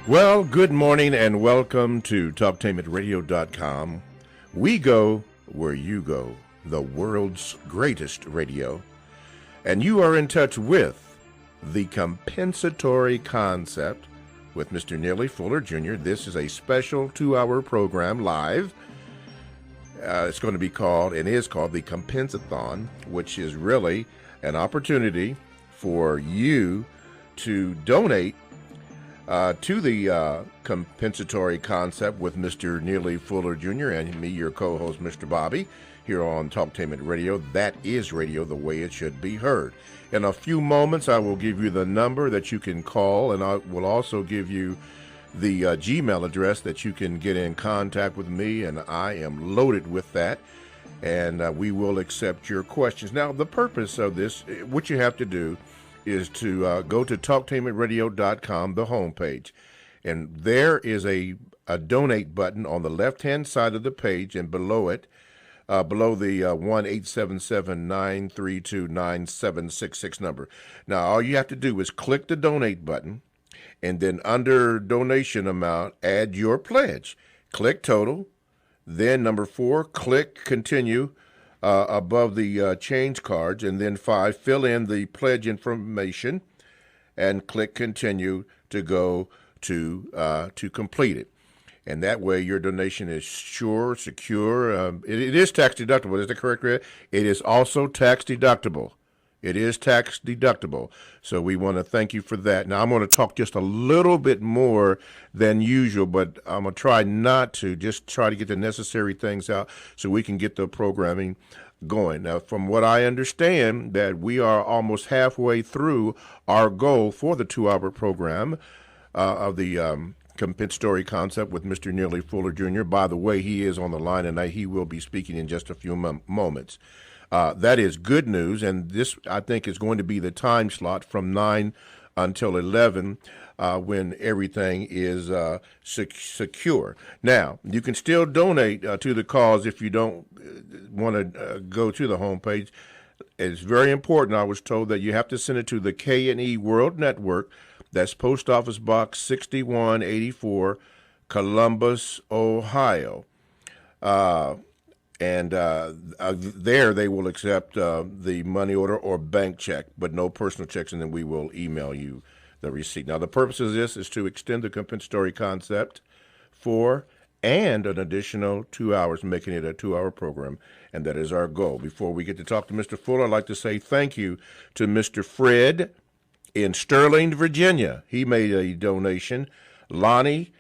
Well, good morning and welcome to TalkTainmentRadio.com. We go where you go, the world's greatest radio. And you are in touch with the compensatory concept with Mr. Neely Fuller Jr. This is a special 2-hour program live. It's going to be called, and is called, the Compensathon, which is really an opportunity for you to donate to the compensatory concept with Mr. Neely Fuller Jr. and me, your co-host, Mr. Bobby, here on Talktainment Radio. That is radio the way it should be heard. In a few moments, I will give you the number that you can call, and I will also give you the Gmail address that you can get in contact with me, and I am loaded with that, and we will accept your questions. Now, the purpose of this, what you have to do is to go to TalkTainmentRadio.com, the homepage, and there is a donate button on the left-hand side of the page, and below it, below the 1-877-932-9766 number. Now, all you have to do is click the donate button, and then under donation amount, add your pledge. Click total, then number 4, click continue above the change cards, and then 5, fill in the pledge information, and click continue to go to complete it. And that way your donation is sure, secure. It is tax deductible. Is that correct, Red? It is also tax deductible. It is tax deductible. So we want to thank you for that. Now, I'm going to talk just a little bit more than usual, but I'm going to try not to, just try to get the necessary things out so we can get the programming going. Now, from what I understand, that we are almost halfway through our goal for the 2-hour program of the compensatory concept with Mr. Neely Fuller Jr. By the way, he is on the line, and he will be speaking in just a few moments. That is good news, and this, I think, is going to be the time slot from 9 until 11 when everything is secure. Now, you can still donate to the cause if you don't want to go to the homepage. It's very important, I was told, that you have to send it to the K&E World Network. That's Post Office Box 6184, Columbus, Ohio. And there they will accept the money order or bank check, but no personal checks, and then we will email you the receipt. Now, the purpose of this is to extend the compensatory concept for and an additional 2 hours, making it a 2-hour program, and that is our goal. Before we get to talk to Mr. Fuller, I'd like to say thank you to Mr. Fred in Sterling, Virginia. He made a donation. Lonnie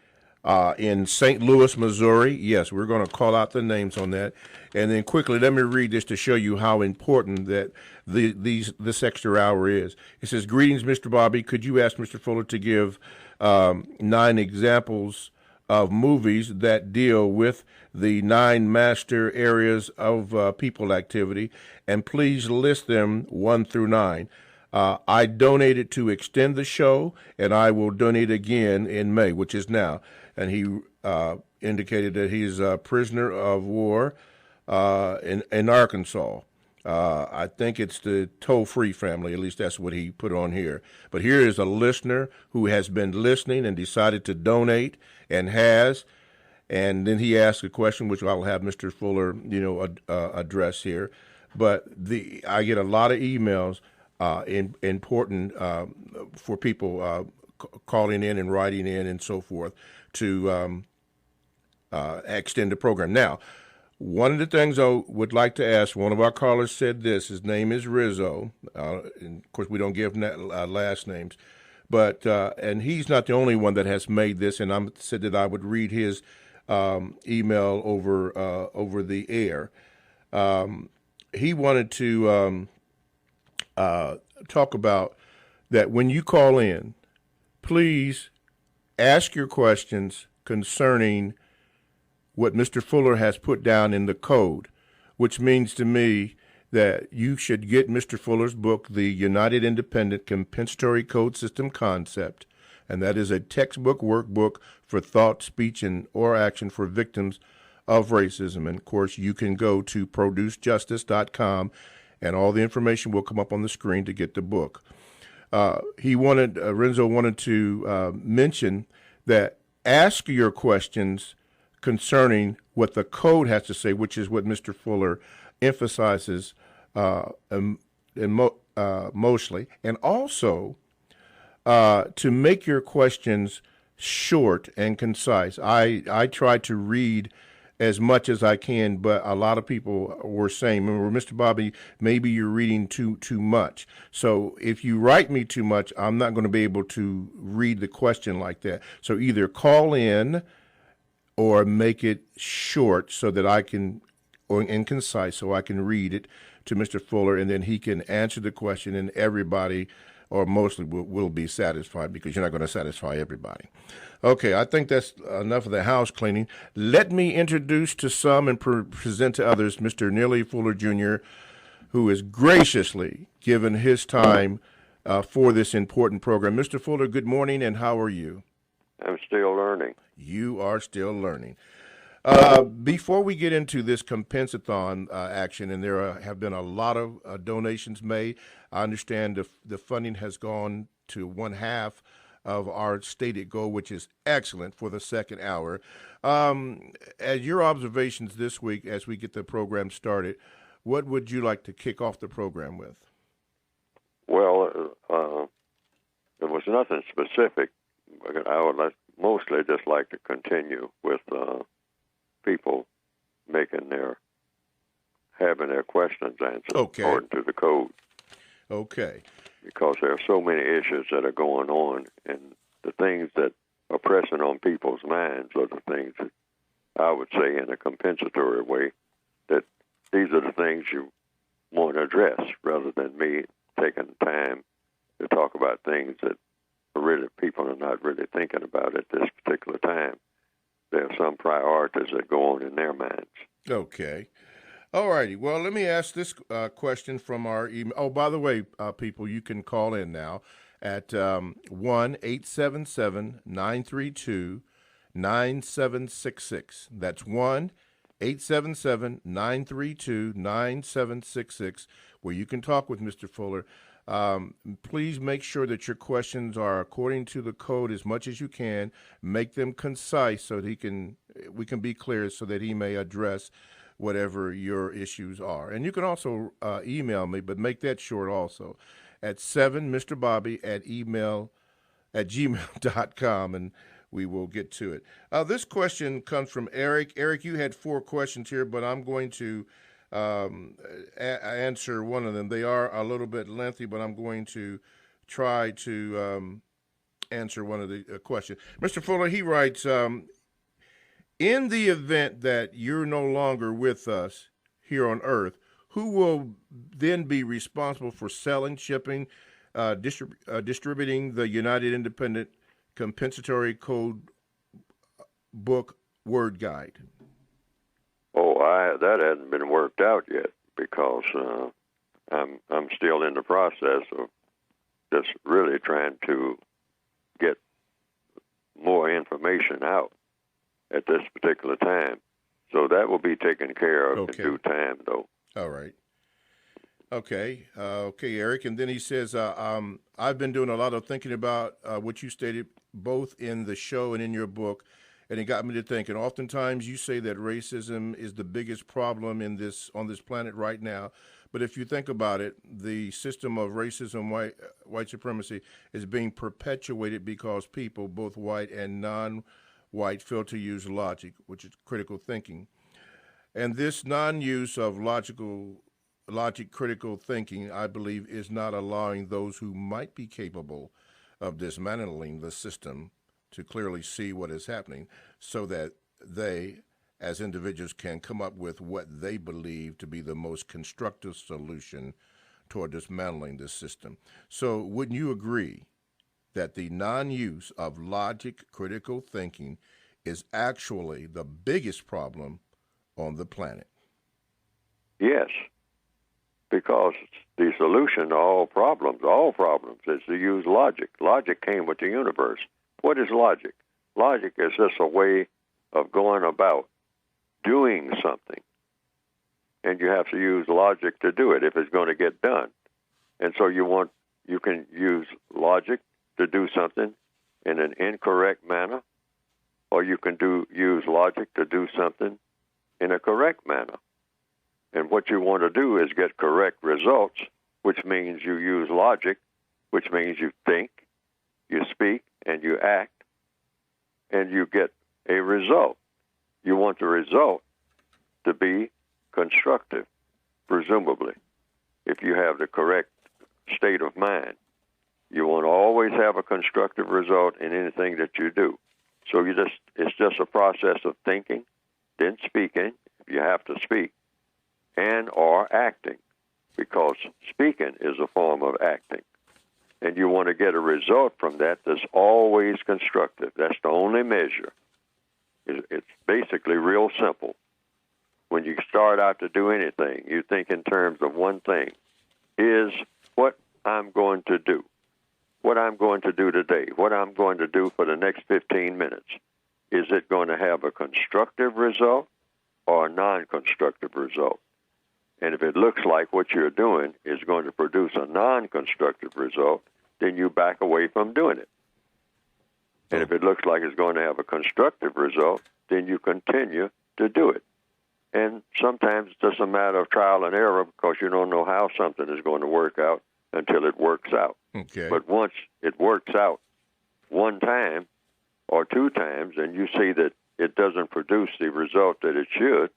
in St. Louis, Missouri. Yes, we're going to call out the names on that. And then quickly, let me read this to show you how important that this extra hour is. It says, "Greetings, Mr. Bobby. Could you ask Mr. Fuller to give 9 examples of movies that deal with the 9 master areas of people activity, and please list them 1 through 9. I donated to extend the show, and I will donate again in May, which is now." And he indicated that he's a prisoner of war in Arkansas. I think it's the toll-free family. At least that's what he put on here. But here is a listener who has been listening and decided to donate and has. And then he asked a question, which I'll have Mr. Fuller, address here. But I get a lot of emails. Important for people calling in and writing in and so forth to extend the program. Now, one of the things I would like to ask, one of our callers said this, his name is Rizzo, and of course we don't give last names, but and he's not the only one that has made this, and I said that I would read his email over the air. He wanted to talk about that when you call in, please ask your questions concerning what Mr. Fuller has put down in the code, which means to me that you should get Mr. Fuller's book, The United Independent Compensatory Code System Concept, and that is a textbook workbook for thought, speech, and or action for victims of racism. And, of course, you can go to producejustice.com, and all the information will come up on the screen to get the book. Renzo wanted to mention that ask your questions concerning what the code has to say, which is what Mr. Fuller emphasizes mostly, and also to make your questions short and concise. I try to read as much as I can, but a lot of people were saying, remember, Mr. Bobby, maybe you're reading too much. So if you write me too much, I'm not going to be able to read the question like that. So either call in or make it short so that I can, or and concise, so I can read it to Mr. Fuller, and then he can answer the question, and everybody, or mostly, will be satisfied, because you're not going to satisfy everybody. Okay, I think that's enough of the house cleaning. Let me introduce to some and present to others Mr. Neely Fuller Jr., who has graciously given his time for this important program. Mr. Fuller, good morning, and how are you? I'm still learning. You are still learning. Before we get into this compensathon action, and there have been a lot of donations made, I understand the funding has gone to 1/2 of our stated goal, which is excellent for the second hour. As your observations this week, as we get the program started, what would you like to kick off the program with? Well, there was nothing specific. I would mostly just like to continue with people having their questions answered according to the code. Okay. Because there are so many issues that are going on, and the things that are pressing on people's minds are the things that I would say in a compensatory way, that these are the things you want to address, rather than me taking time to talk about things that really people are not really thinking about at this particular time. There are some priorities that go on in their minds. Okay. All righty. Well, let me ask this question from our email. Oh, by the way, people, you can call in now at 1-877-932-9766. That's 1-877-932-9766, where you can talk with Mr. Fuller. Please make sure that your questions are according to the code as much as you can. Make them concise so that we can be clear, so that he may address whatever your issues are. And you can also email me, but make that short also, at 7mrbobby@gmail.com, and we will get to it. This question comes from Eric. Eric, you had 4 questions here, but I'm going to answer one of them. They are a little bit lengthy, but I'm going to try to answer one of the questions. Mr. Fuller, he writes, in the event that you're no longer with us here on Earth, who will then be responsible for selling, shipping, distributing the United Independent Compensatory Code Book Word Guide? Oh, that hasn't been worked out yet, because I'm still in the process of just really trying to get more information out at this particular time. So that will be taken care of in due time, though. All right. Okay. Okay, Eric. And then he says, I've been doing a lot of thinking about what you stated both in the show and in your book, and it got me to thinking. Oftentimes you say that racism is the biggest problem on this planet right now. But if you think about it, the system of racism, white supremacy, is being perpetuated because people, both white and non-white, fail to use logic, which is critical thinking. And this non-use of logic critical thinking, I believe, is not allowing those who might be capable of dismantling the system to clearly see what is happening, so that they, as individuals, can come up with what they believe to be the most constructive solution toward dismantling this system. So wouldn't you agree that the non-use of logic critical thinking is actually the biggest problem on the planet? Yes, because the solution to all problems is to use logic. Logic came with the universe. What is logic? Logic is just a way of going about doing something, and you have to use logic to do it if it's going to get done. And so you can use logic to do something in an incorrect manner, or you can use logic to do something in a correct manner. And what you want to do is get correct results, which means you use logic, which means you think, you speak, and you act, and you get a result. You want the result to be constructive, presumably, if you have the correct state of mind. You want to always have a constructive result in anything that you do. So it's just a process of thinking, then speaking, if you have to speak, and or acting, because speaking is a form of acting. And you want to get a result from that that's always constructive. That's the only measure. It's basically real simple. When you start out to do anything, you think in terms of one thing, is what I'm going to do, what I'm going to do today, what I'm going to do for the next 15 minutes. Is it going to have a constructive result or a non-constructive result? And if it looks like what you're doing is going to produce a non-constructive result, then you back away from doing it. And if it looks like it's going to have a constructive result, then you continue to do it. And sometimes it's just a matter of trial and error because you don't know how something is going to work out until it works out. Okay. But once it works out one time or two times and you see that it doesn't produce the result that it should,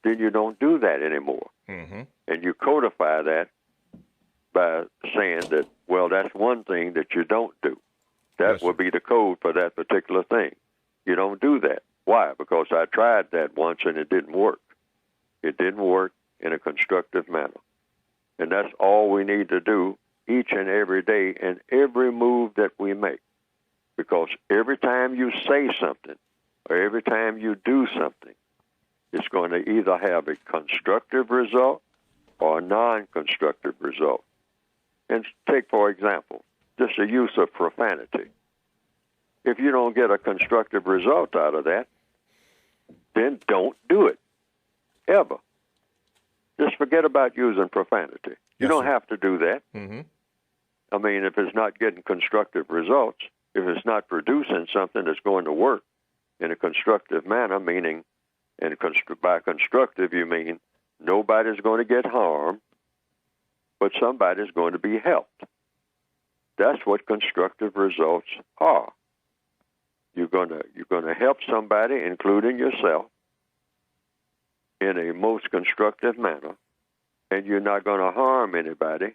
then you don't do that anymore. Mm-hmm. And you codify that by saying that, well, that's one thing that you don't do. That will be the code for that particular thing. You don't do that. Why? Because I tried that once and it didn't work. It didn't work in a constructive manner. And that's all we need to do each and every day and every move that we make. Because every time you say something or every time you do something, it's going to either have a constructive result or a non-constructive result. And take, for example, just the use of profanity. If you don't get a constructive result out of that, then don't do it, ever. Just forget about using profanity. You don't have to do that. Mm-hmm. I mean, if it's not getting constructive results, if it's not producing something that's going to work in a constructive manner, meaning, and by constructive you mean nobody's going to get harmed, but somebody's going to be helped. That's what constructive results are. You're going to help somebody, including yourself, in a most constructive manner, and you're not going to harm anybody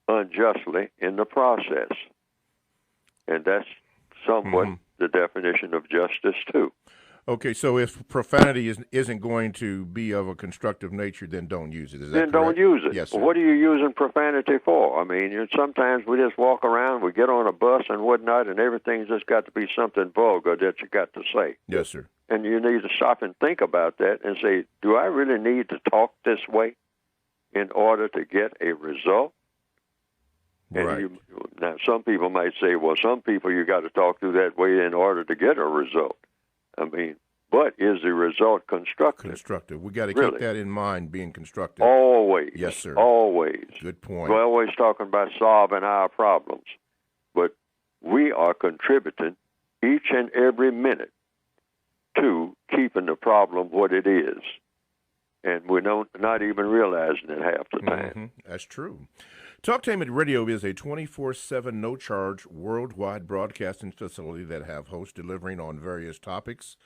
unjustly in the process. And that's somewhat the definition of justice, too. Okay, so if profanity isn't going to be of a constructive nature, then don't use it. Is that correct? Then don't use it. Yes, sir. Well, what are you using profanity for? I mean, sometimes we just walk around, we get on a bus and whatnot, and everything's just got to be something vulgar that you got to say. Yes, sir. And you need to stop and think about that and say, do I really need to talk this way in order to get a result? Right. And now, some people might say, well, some people you got to talk through that way in order to get a result. I mean, but is the result constructive? Constructive. We got to keep that in mind, being constructive. Always. Yes, sir. Always. Good point. We're always talking about solving our problems, but we are contributing each and every minute to keeping the problem what it is. And we're not even realizing it half the time. Mm-hmm. That's true. Talktainment Radio is a 24/7 no-charge worldwide broadcasting facility that have hosts delivering on various topics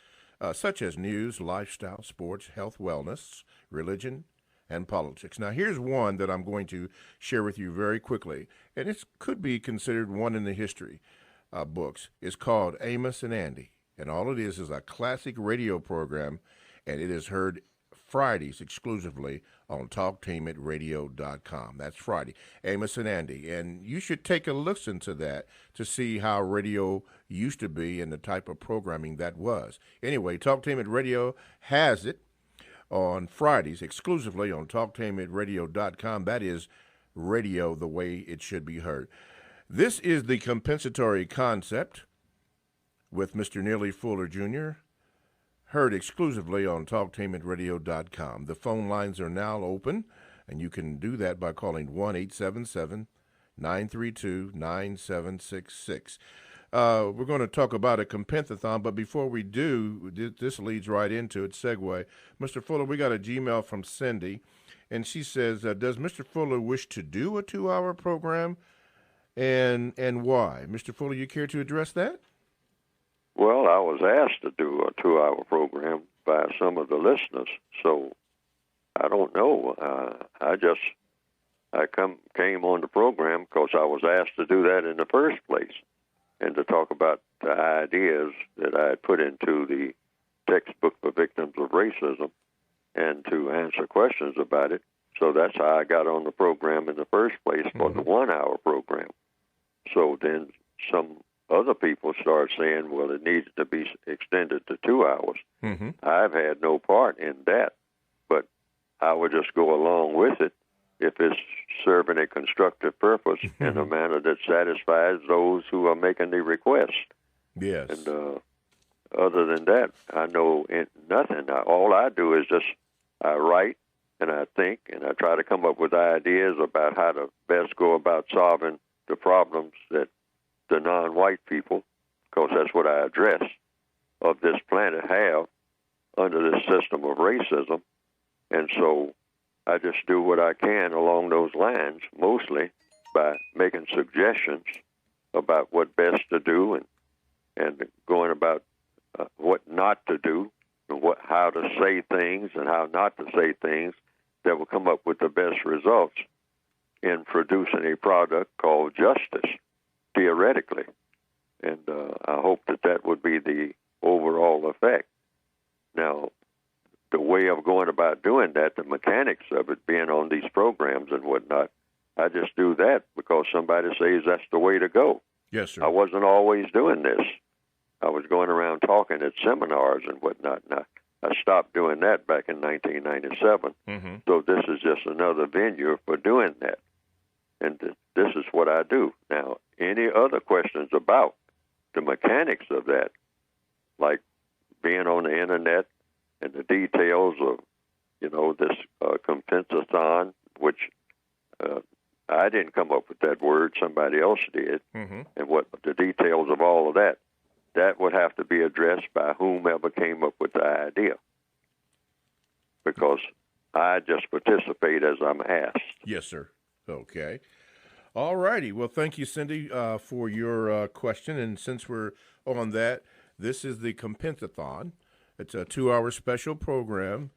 such as news, lifestyle, sports, health, wellness, religion, and politics. Now, here's one that I'm going to share with you very quickly, and it could be considered one in the history books. It's called Amos and Andy, and all it is a classic radio program, and it is heard Fridays exclusively on talktainmentradio.com. That's Friday, Amos and Andy. And you should take a listen to that to see how radio used to be and the type of programming that was. Anyway, Talktainment Radio has it on Fridays exclusively on talktainmentradio.com. That is radio the way it should be heard. This is the compensatory concept with Mr. Neely Fuller Jr., heard exclusively on talktainmentradio.com. The phone lines are now open, and you can do that by calling 1-877-932-9766. we're going to talk about a compensathlon, but before we do, this leads right into it, segue. Mr. Fuller, we got a Gmail from Cindy, and she says, does Mr. Fuller wish to do a 2-hour program, and why? Mr. Fuller, you care to address that? Well, I was asked to do a 2-hour program by some of the listeners, so I don't know. I came on the program because I was asked to do that in the first place, and to talk about the ideas that I had put into the textbook for victims of racism, and to answer questions about it. So that's how I got on the program in the first place for the 1-hour program. So then some other people started saying, well, it needs to be extended to 2 hours. Mm-hmm. I've had no part in that, but I would just go along with it if it's serving a constructive purpose in a manner that satisfies those who are making the request. Yes. And other than that, I know nothing. All I do is just I write and I think and I try to come up with ideas about how to best go about solving the problems that the non-white people, because that's what I address, of this planet have under this system of racism. And so I just do what I can along those lines, mostly by making suggestions about what best to do and going about what not to do and how to say things and how not to say things that will come up with the best results in producing a product called justice, theoretically. And I hope that would be the overall effect. Now, the way of going about doing that, the mechanics of it, being on these programs and whatnot, I just do that because somebody says that's the way to go. Yes, sir. I wasn't always doing this. I was going around talking at seminars and whatnot, and I stopped doing that back in 1997. Mm-hmm. So this is just another venue for doing that. And this is what I do. Now, any other questions about the mechanics of that, like being on the internet and the details of, this compensathlon, which I didn't come up with that word, somebody else did, and what the details of all of that, that would have to be addressed by whomever came up with the idea, because I just participate as I'm asked. Yes, sir. Okay. All righty. Well, thank you, Cindy, for your question. And since we're on that, this is the Compensathlon. It's a 2-hour special program,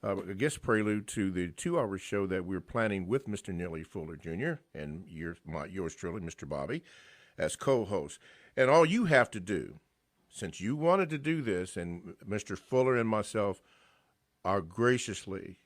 I guess prelude to the 2-hour show that we're planning with Mr. Neely Fuller Jr. and yours truly, Mr. Bobby, as co-host. And all you have to do, since you wanted to do this, and Mr. Fuller and myself are graciously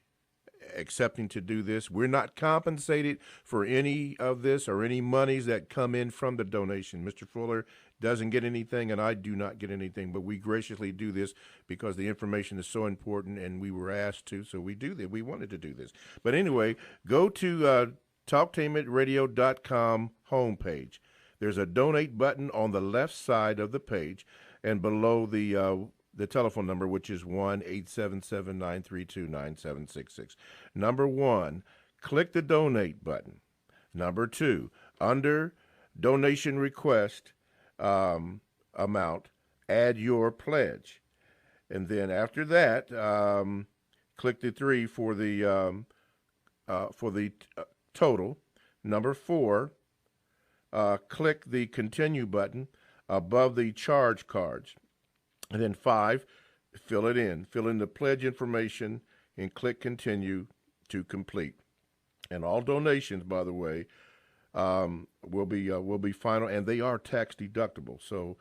accepting to do this. We're not compensated for any of this or any monies that come in from the donation. Mr. Fuller doesn't get anything, and I do not get anything, but we graciously do this because the information is so important, and we were asked to, so we do that. We wanted to do this. But anyway, go to talktainmentradio.com homepage. There's a donate button on the left side of the page, and below the telephone number, which is 1-877-932-9766. Number 1, click the donate button. Number 2, under donation request amount, add your pledge. And then after that, click the 3 for the total. Number 4, click the continue button above the charge cards. And then 5, fill it in. Fill in the pledge information and click continue to complete. And all donations, by the way, will be final, and they are tax deductible. So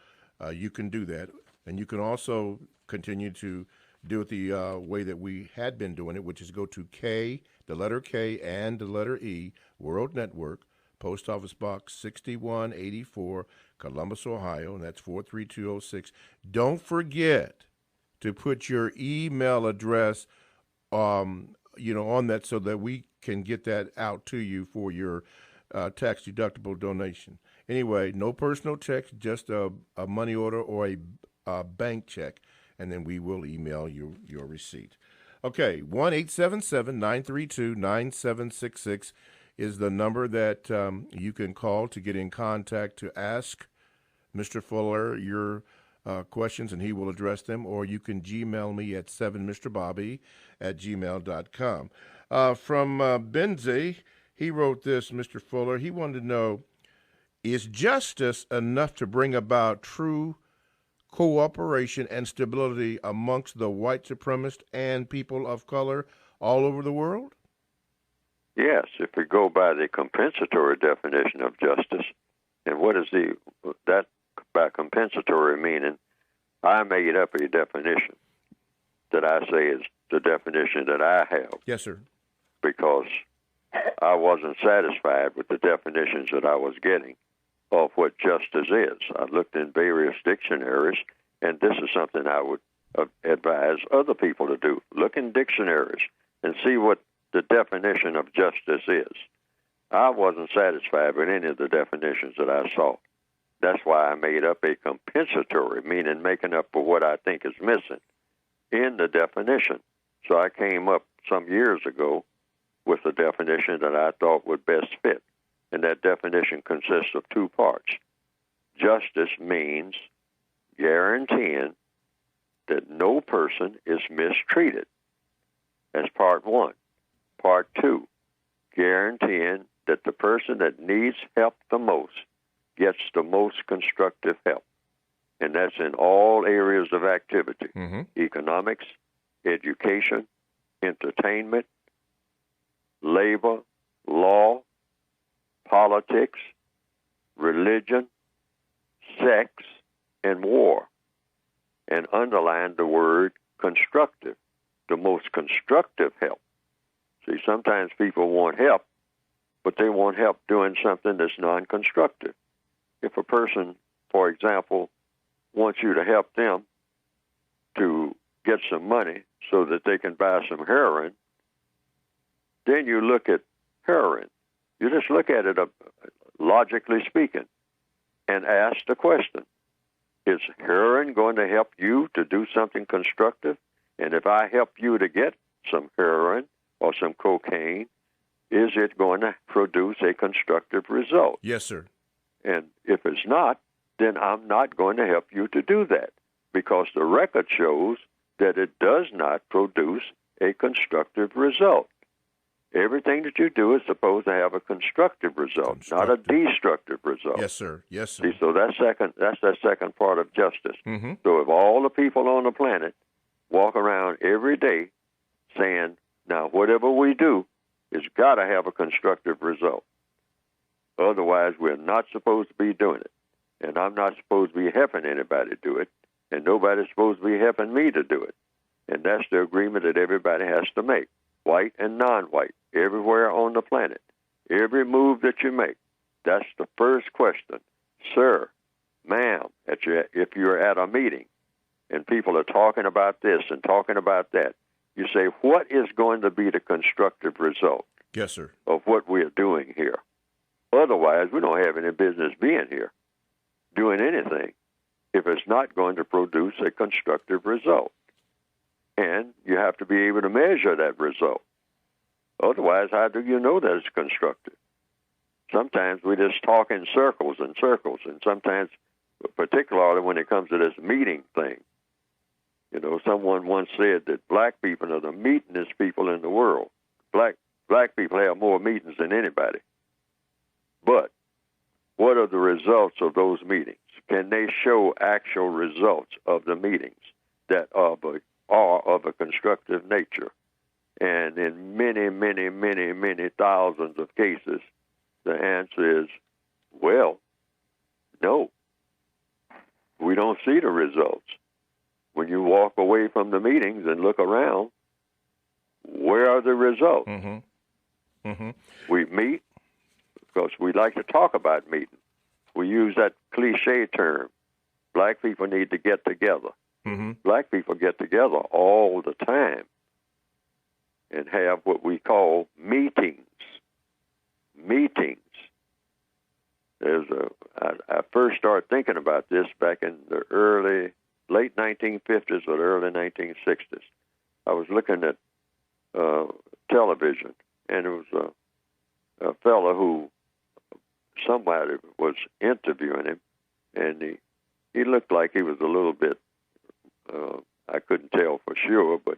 you can do that, and you can also continue to do it the way that we had been doing it, which is go to the letter K and the letter E, World Network, Post Office Box 6184, Columbus, Ohio, and that's 43206. Don't forget to put your email address, on that so that we can get that out to you for your tax-deductible donation. Anyway, no personal checks, just a money order or a bank check, and then we will email you your receipt. Okay, 1-877-932-9766 is the number that you can call to get in contact to ask Mr. Fuller your questions and he will address them, or you can Gmail me at 7mrbobby@gmail.com. From Benzie, he wrote this, Mr. Fuller. He wanted to know, is justice enough to bring about true cooperation and stability amongst the white supremacists and people of color all over the world? Yes, if we go by the compensatory definition of justice, and what is that by compensatory meaning? I made up a definition that I say is the definition that I have. Yes, sir. Because I wasn't satisfied with the definitions that I was getting of what justice is. I looked in various dictionaries, and this is something I would advise other people to do. Look in dictionaries and see what the definition of justice is. I wasn't satisfied with any of the definitions that I saw. That's why I made up a compensatory, meaning making up for what I think is missing in the definition. So I came up some years ago with a definition that I thought would best fit. And that definition consists of two parts. Justice means guaranteeing that no person is mistreated. That's part one. Part two, guaranteeing that the person that needs help the most gets the most constructive help. And that's in all areas of activity, economics, education, entertainment, labor, law, politics, religion, sex, and war. And underline the word constructive, the most constructive help. See, sometimes people want help, but they want help doing something that's non-constructive. If a person, for example, wants you to help them to get some money so that they can buy some heroin, then you look at heroin. You just look at it logically speaking and ask the question, is heroin going to help you to do something constructive? And if I help you to get some heroin or some cocaine, is it going to produce a constructive result? Yes, sir. And if it's not, then I'm not going to help you to do that, because the record shows that it does not produce a constructive result. Everything that you do is supposed to have a constructive result, not a destructive result. Yes, sir. Yes, sir. See, so that's the second part of justice. So if all the people on the planet walk around every day saying, now whatever we do, it's got to have a constructive result. Otherwise, we're not supposed to be doing it. And I'm not supposed to be helping anybody do it. And nobody's supposed to be helping me to do it. And that's the agreement that everybody has to make, white and non-white, everywhere on the planet. Every move that you make, that's the first question. Sir, ma'am, if you're at a meeting and people are talking about this and talking about that, you say, what is going to be the constructive result? Yes, sir. Of what we're doing here? Otherwise, we don't have any business being here, doing anything, if it's not going to produce a constructive result. And you have to be able to measure that result. Otherwise, how do you know that it's constructive? Sometimes we just talk in circles and circles, and sometimes, particularly when it comes to this meeting thing. You know, someone once said that black people are the meetingest people in the world. Black people have more meetings than anybody. But what are the results of those meetings? Can they show actual results of the meetings that are of a constructive nature? And in many, many, many, many thousands of cases, the answer is, well, no. We don't see the results. When you walk away from the meetings and look around, where are the results? We meet because we like to talk about meeting. We use that cliche term, black people need to get together. Black people get together all the time and have what we call meetings. Meetings. I first started thinking about this back in the late 1950s or early 1960s. I was looking at television, and it was a fellow who somebody was interviewing him, and he looked like he was a little bit, I couldn't tell for sure, but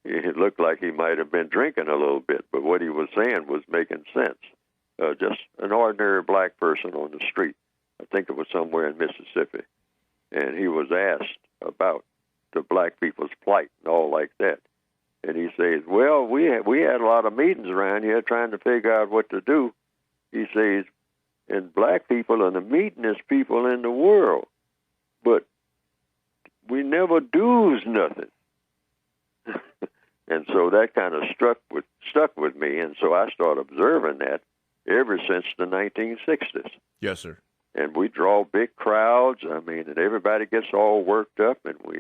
it looked like he might have been drinking a little bit, but what he was saying was making sense. Just an ordinary black person on the street. I think it was somewhere in Mississippi. And he was asked about the black people's plight and all like that. And he says, well, we had a lot of meetings around here trying to figure out what to do. He says, and black people are the meetingest people in the world, but we never do's nothing. And so that kind of stuck with me, and so I started observing that ever since the 1960s. Yes, sir. And we draw big crowds, and everybody gets all worked up, and we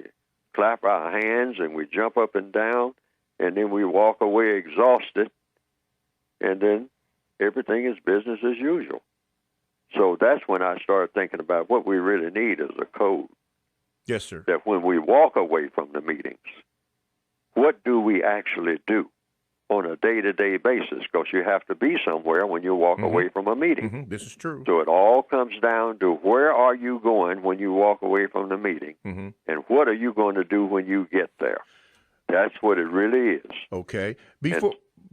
clap our hands, and we jump up and down, and then we walk away exhausted, and then everything is business as usual. So that's when I started thinking about what we really need is a code. Yes, sir. That when we walk away from the meetings, what do we actually do on a day-to-day basis? Because you have to be somewhere when you walk away from a meeting. Mm-hmm. This is true. So it all comes down to where are you going when you walk away from the meeting, and what are you going to do when you get there? That's what it really is. Okay.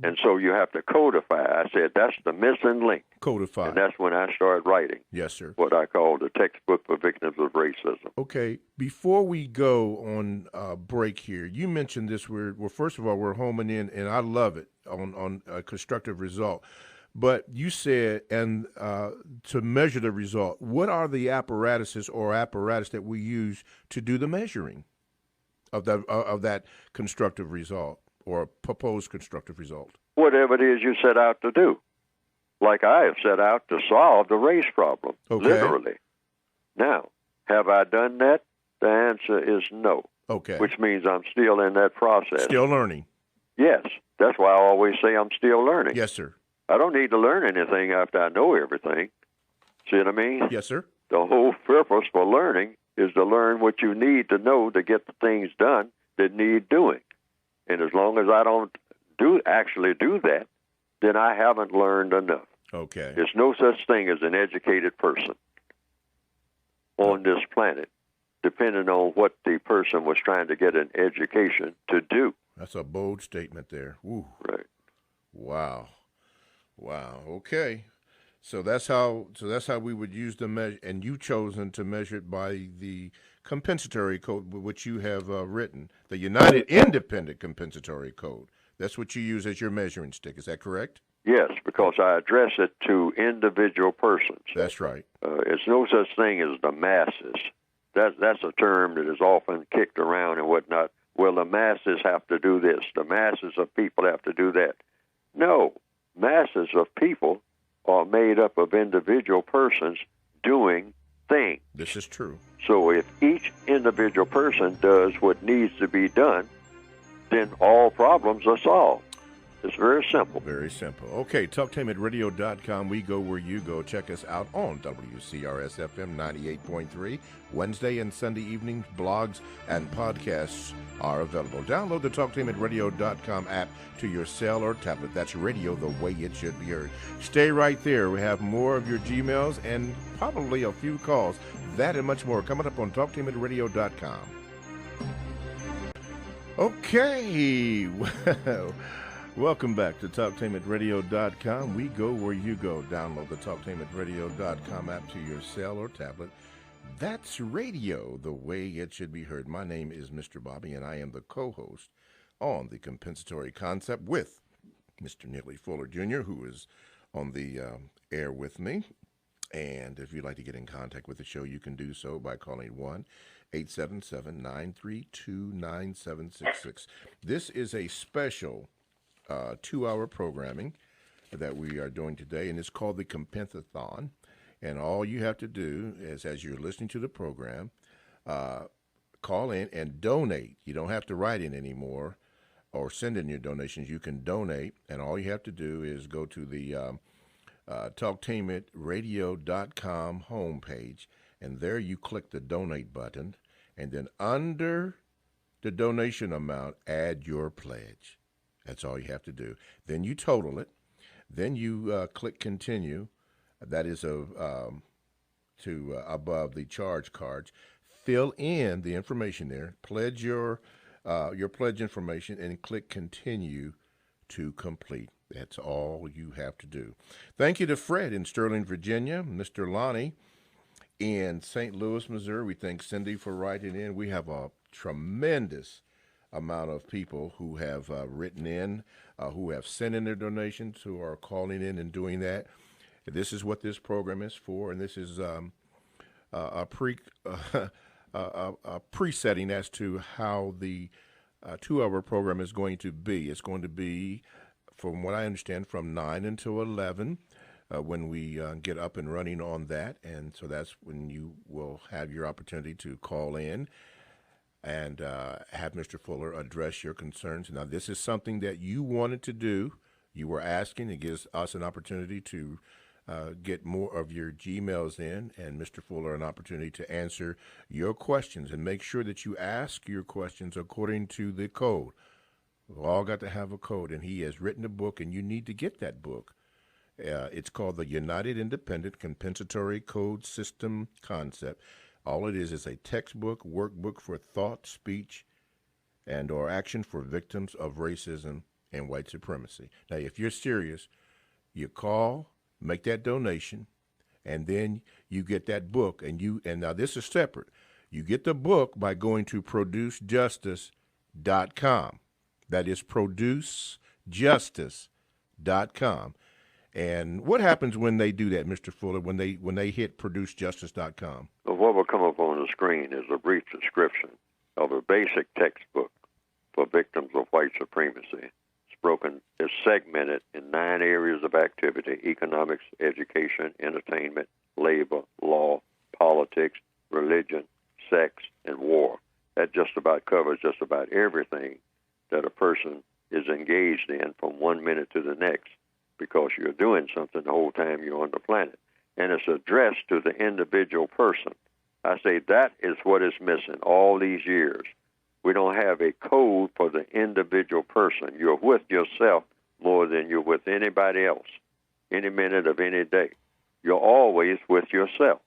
And so you have to codify. I said that's the missing link. Codified. And that's when I started writing. Yes, sir. What I call the textbook for victims of racism. Okay. Before we go on break here, you mentioned this. First of all, we're homing in, and I love it on a constructive result. But you said, and to measure the result, what are the apparatus that we use to do the measuring of that constructive result or proposed constructive result? Whatever it is you set out to do. Like I have set out to solve the race problem, literally. Now, have I done that? The answer is no. Okay. Which means I'm still in that process. Still learning. Yes. That's why I always say I'm still learning. Yes, sir. I don't need to learn anything after I know everything. See what I mean? Yes, sir. The whole purpose for learning is to learn what you need to know to get the things done that need doing. And as long as I don't actually do that, then I haven't learned enough. Okay. There's no such thing as an educated person on this planet, depending on what the person was trying to get an education to do. That's a bold statement there. Ooh. Right. Wow. Okay. So that's how we would use the measure, and you've chosen to measure it by the compensatory code, which you have written, the United Independent Compensatory Code. That's what you use as your measuring stick. Is that correct? Yes, because I address it to individual persons. That's right. It's no such thing as the masses. That's a term that is often kicked around and whatnot. Well, the masses have to do this. The masses of people have to do that. No, masses of people are made up of individual persons doing things. This is true. So if each individual person does what needs to be done, then all problems are solved. It's very simple. Very simple. Okay, talktainmentradio.com. We go where you go. Check us out on WCRS-FM 98.3. Wednesday and Sunday evenings, blogs and podcasts are available. Download the talktainmentradio.com app to your cell or tablet. That's radio the way it should be heard. Stay right there. We have more of your Gmails and probably a few calls. That and much more coming up on talktainmentradio.com. Okay, well, welcome back to TalkTainmentRadio.com. We go where you go. Download the TalkTainmentRadio.com app to your cell or tablet. That's radio the way it should be heard. My name is Mr. Bobby, and I am the co-host on the compensatory concept with Mr. Neely Fuller Jr., who is on the air with me. And if you'd like to get in contact with the show, you can do so by calling 1-877-932-9766. This is a special 2-hour programming that we are doing today, and it's called the Compensathon. And all you have to do is, as you're listening to the program, call in and donate. You don't have to write in anymore or send in your donations. You can donate, and all you have to do is go to the talktainmentradio.com homepage, and there you click the donate button, and then under the donation amount, add your pledge. That's all you have to do. Then you total it. Then you click continue. That is a to above the charge cards. Fill in the information there. Pledge your pledge information and click continue to complete. That's all you have to do. Thank you to Fred in Sterling, Virginia, Mr. Lonnie in St. Louis, Missouri. We thank Cindy for writing in. We have a tremendous amount of people who have written in, who have sent in their donations, who are calling in and doing that. This is what this program is for, and this is a pre-setting as to how the 2-hour program is going to be. It's going to be, from what I understand, from 9 until 11 when we get up and running on that. And so that's when you will have your opportunity to call in and have Mr. Fuller address your concerns. Now, this is something that you wanted to do. You were asking. It gives us an opportunity to get more of your Gmails in, and Mr. Fuller an opportunity to answer your questions. And make sure that you ask your questions according to the code. We've all got to have a code, and he has written a book, and you need to get that book. It's called the United Independent Compensatory Code System Concept. All it is a textbook, workbook for thought, speech, and or action for victims of racism and white supremacy. Now, if you're serious, you call, make that donation, and then you get that book. And now this is separate. You get the book by going to producejustice.com. That is producejustice.com. And what happens when they do that, Mr. Fuller, when they hit producejustice.com? Well, what will come up on the screen is a brief description of a basic textbook for victims of white supremacy. It's segmented in 9 areas of activity: economics, education, entertainment, labor, law, politics, religion, sex, and war. That just about covers just about everything that a person is engaged in from one minute to the next, because you're doing something the whole time you're on the planet. And it's addressed to the individual person. I say that is what is missing all these years. We don't have a code for the individual person. You're with yourself more than you're with anybody else, any minute of any day. You're always with yourself.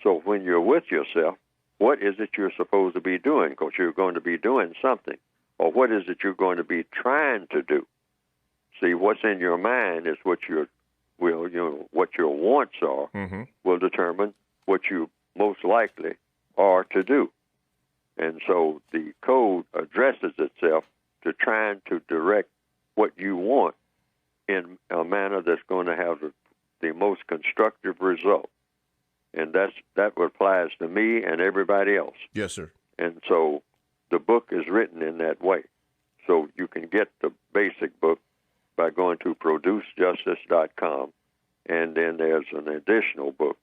So when you're with yourself, what is it you're supposed to be doing? Because you're going to be doing something. Or what is it you're going to be trying to do? See, what's in your mind is what your wants are, will determine what you most likely are to do. And so the code addresses itself to trying to direct what you want in a manner that's going to have the most constructive result. And that applies to me and everybody else. Yes, sir. And so the book is written in that way. So you can get the basic book by going to producejustice.com, and then there's an additional book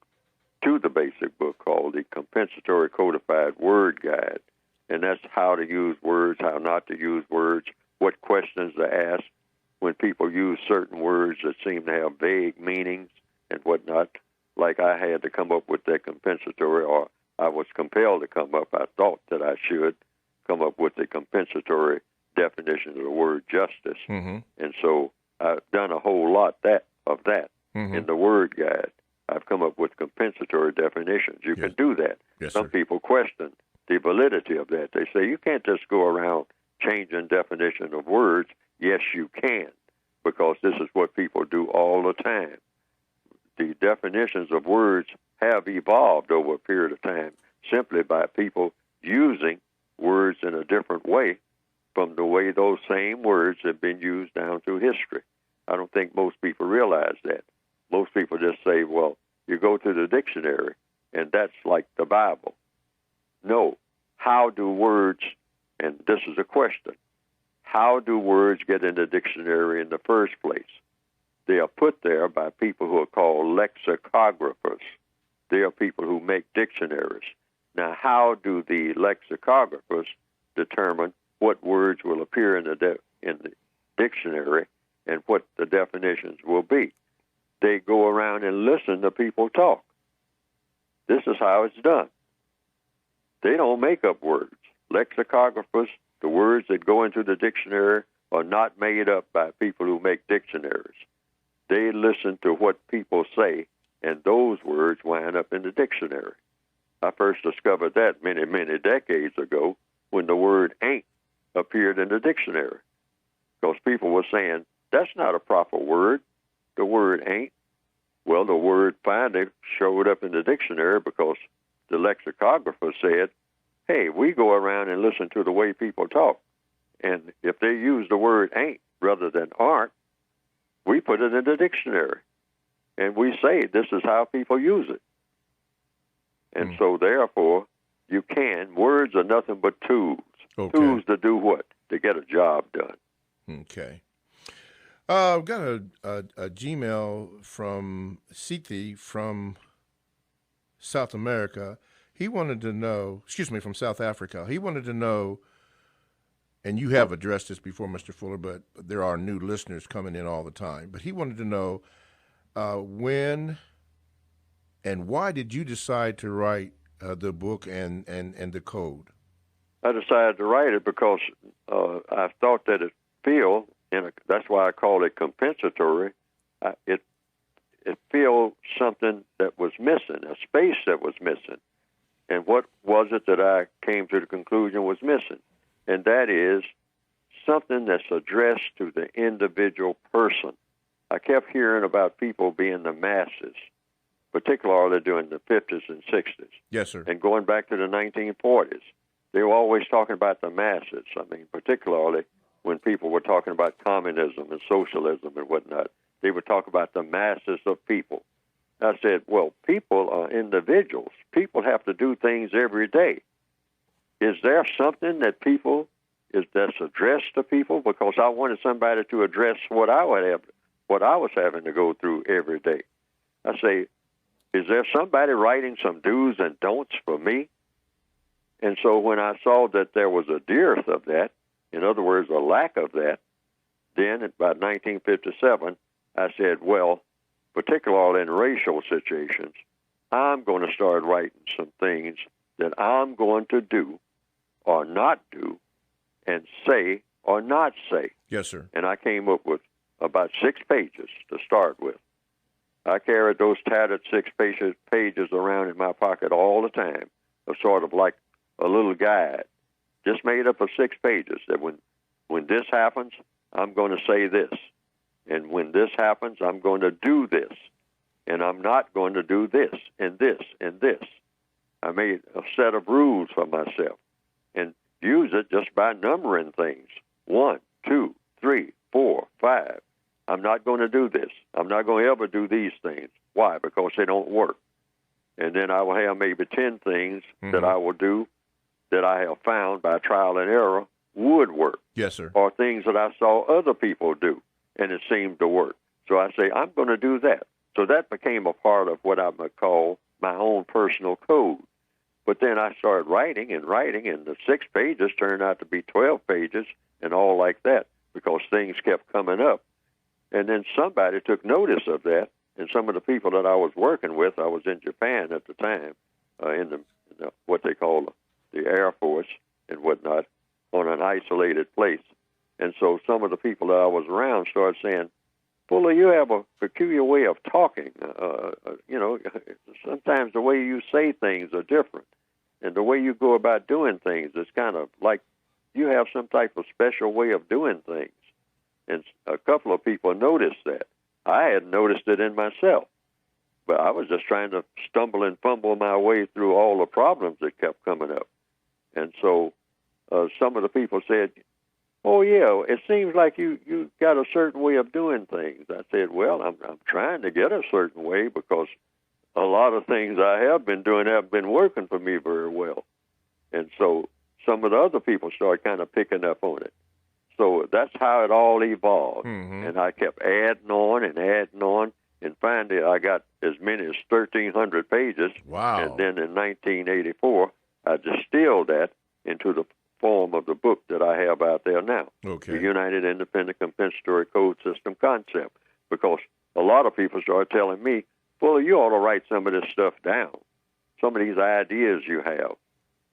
to the basic book called the Compensatory Codified Word Guide, and that's how to use words, how not to use words, what questions to ask when people use certain words that seem to have vague meanings and whatnot. Like I had to come up with that compensatory, or I was compelled to come up. I thought that I should come up with the compensatory definition of the word justice. And so I've done a whole lot of that in the word guide. I've come up with compensatory definitions. You can do that. Yes, Some people question the validity of that. They say you can't just go around changing definition of words. Yes, you can, because this is what people do all the time. The definitions of words have evolved over a period of time simply by people using words in a different way from the way those same words have been used down through history. I don't think most people realize that. Most people just say, well, you go to the dictionary, and that's like the Bible. No. How do words, and this is a question, how do words get in the dictionary in the first place? They are put there by people who are called lexicographers. They are people who make dictionaries. Now, how do the lexicographers determine what words will appear in the dictionary and what the definitions will be? They go around and listen to people talk. This is how it's done. They don't make up words. Lexicographers, the words that go into the dictionary, are not made up by people who make dictionaries. They listen to what people say, and those words wind up in the dictionary. I first discovered that many, many decades ago when the word ain't appeared in the dictionary, because people were saying, that's not a proper word, the word ain't. Well, the word finally showed up in the dictionary because the lexicographer said, hey, we go around and listen to the way people talk, and if they use the word ain't rather than aren't, we put it in the dictionary, and we say this is how people use it. And so, therefore, you can. Words are nothing but tools. Okay. Tools to do what? To get a job done. Okay. I've got a Gmail from Siti from South America. He wanted to know, from South Africa. He wanted to know, and you have addressed this before, Mr. Fuller, but there are new listeners coming in all the time. But he wanted to know when and why did you decide to write the book and the code? I decided to write it because I thought that that's why I call it compensatory. It filled something that was missing, a space that was missing. And what was it that I came to the conclusion was missing? And that is something that's addressed to the individual person. I kept hearing about people being the masses, particularly during the 50s and 60s. Yes, sir. And going back to the 1940s. They were always talking about the masses. I mean, particularly when people were talking about communism and socialism and whatnot, they would talk about the masses of people. I said, well, people are individuals. People have to do things every day. Is there something that's addressed to people? Because I wanted somebody to address what I was having to go through every day. I say, is there somebody writing some do's and don'ts for me? And so when I saw that there was a dearth of that, in other words, a lack of that, then about 1957, I said, well, particularly in racial situations, I'm going to start writing some things that I'm going to do or not do and say or not say. Yes, sir. And I came up with about 6 pages to start with. I carried those tattered 6 pages around in my pocket all the time, sort of like a little guide, just made up of 6 pages that when this happens, I'm going to say this. And when this happens, I'm going to do this. And I'm not going to do this and this and this. I made a set of rules for myself and use it just by numbering things. 1, 2, 3, 4, 5. I'm not going to do this. I'm not going to ever do these things. Why? Because they don't work. And then I will have maybe 10 things that I will do that I have found by trial and error would work. Yes, sir. Or things that I saw other people do, and it seemed to work. So I say, I'm going to do that. So that became a part of what I might call my own personal code. But then I started writing, and the 6 pages turned out to be 12 pages and all like that because things kept coming up. And then somebody took notice of that, and some of the people that I was working with, I was in Japan at the time, in the what they call the Air Force and whatnot, on an isolated place. And so some of the people that I was around started saying, Fuller, you have a peculiar way of talking. Sometimes the way you say things are different. And the way you go about doing things is kind of like you have some type of special way of doing things. And a couple of people noticed that. I hadn't noticed it in myself. But I was just trying to stumble and fumble my way through all the problems that kept coming up. And so some of the people said, oh, yeah, it seems like you got a certain way of doing things. I said, well, I'm trying to get a certain way because a lot of things I have been doing haven't been working for me very well. And so some of the other people started kind of picking up on it. So that's how it all evolved. And I kept adding on, and finally I got as many as 1,300 pages. Wow. And then in 1984, I distilled that into the form of the book that I have out there now, Okay. The United Independent Compensatory Code System Concept, because a lot of people started telling me, well, you ought to write some of this stuff down, some of these ideas you have,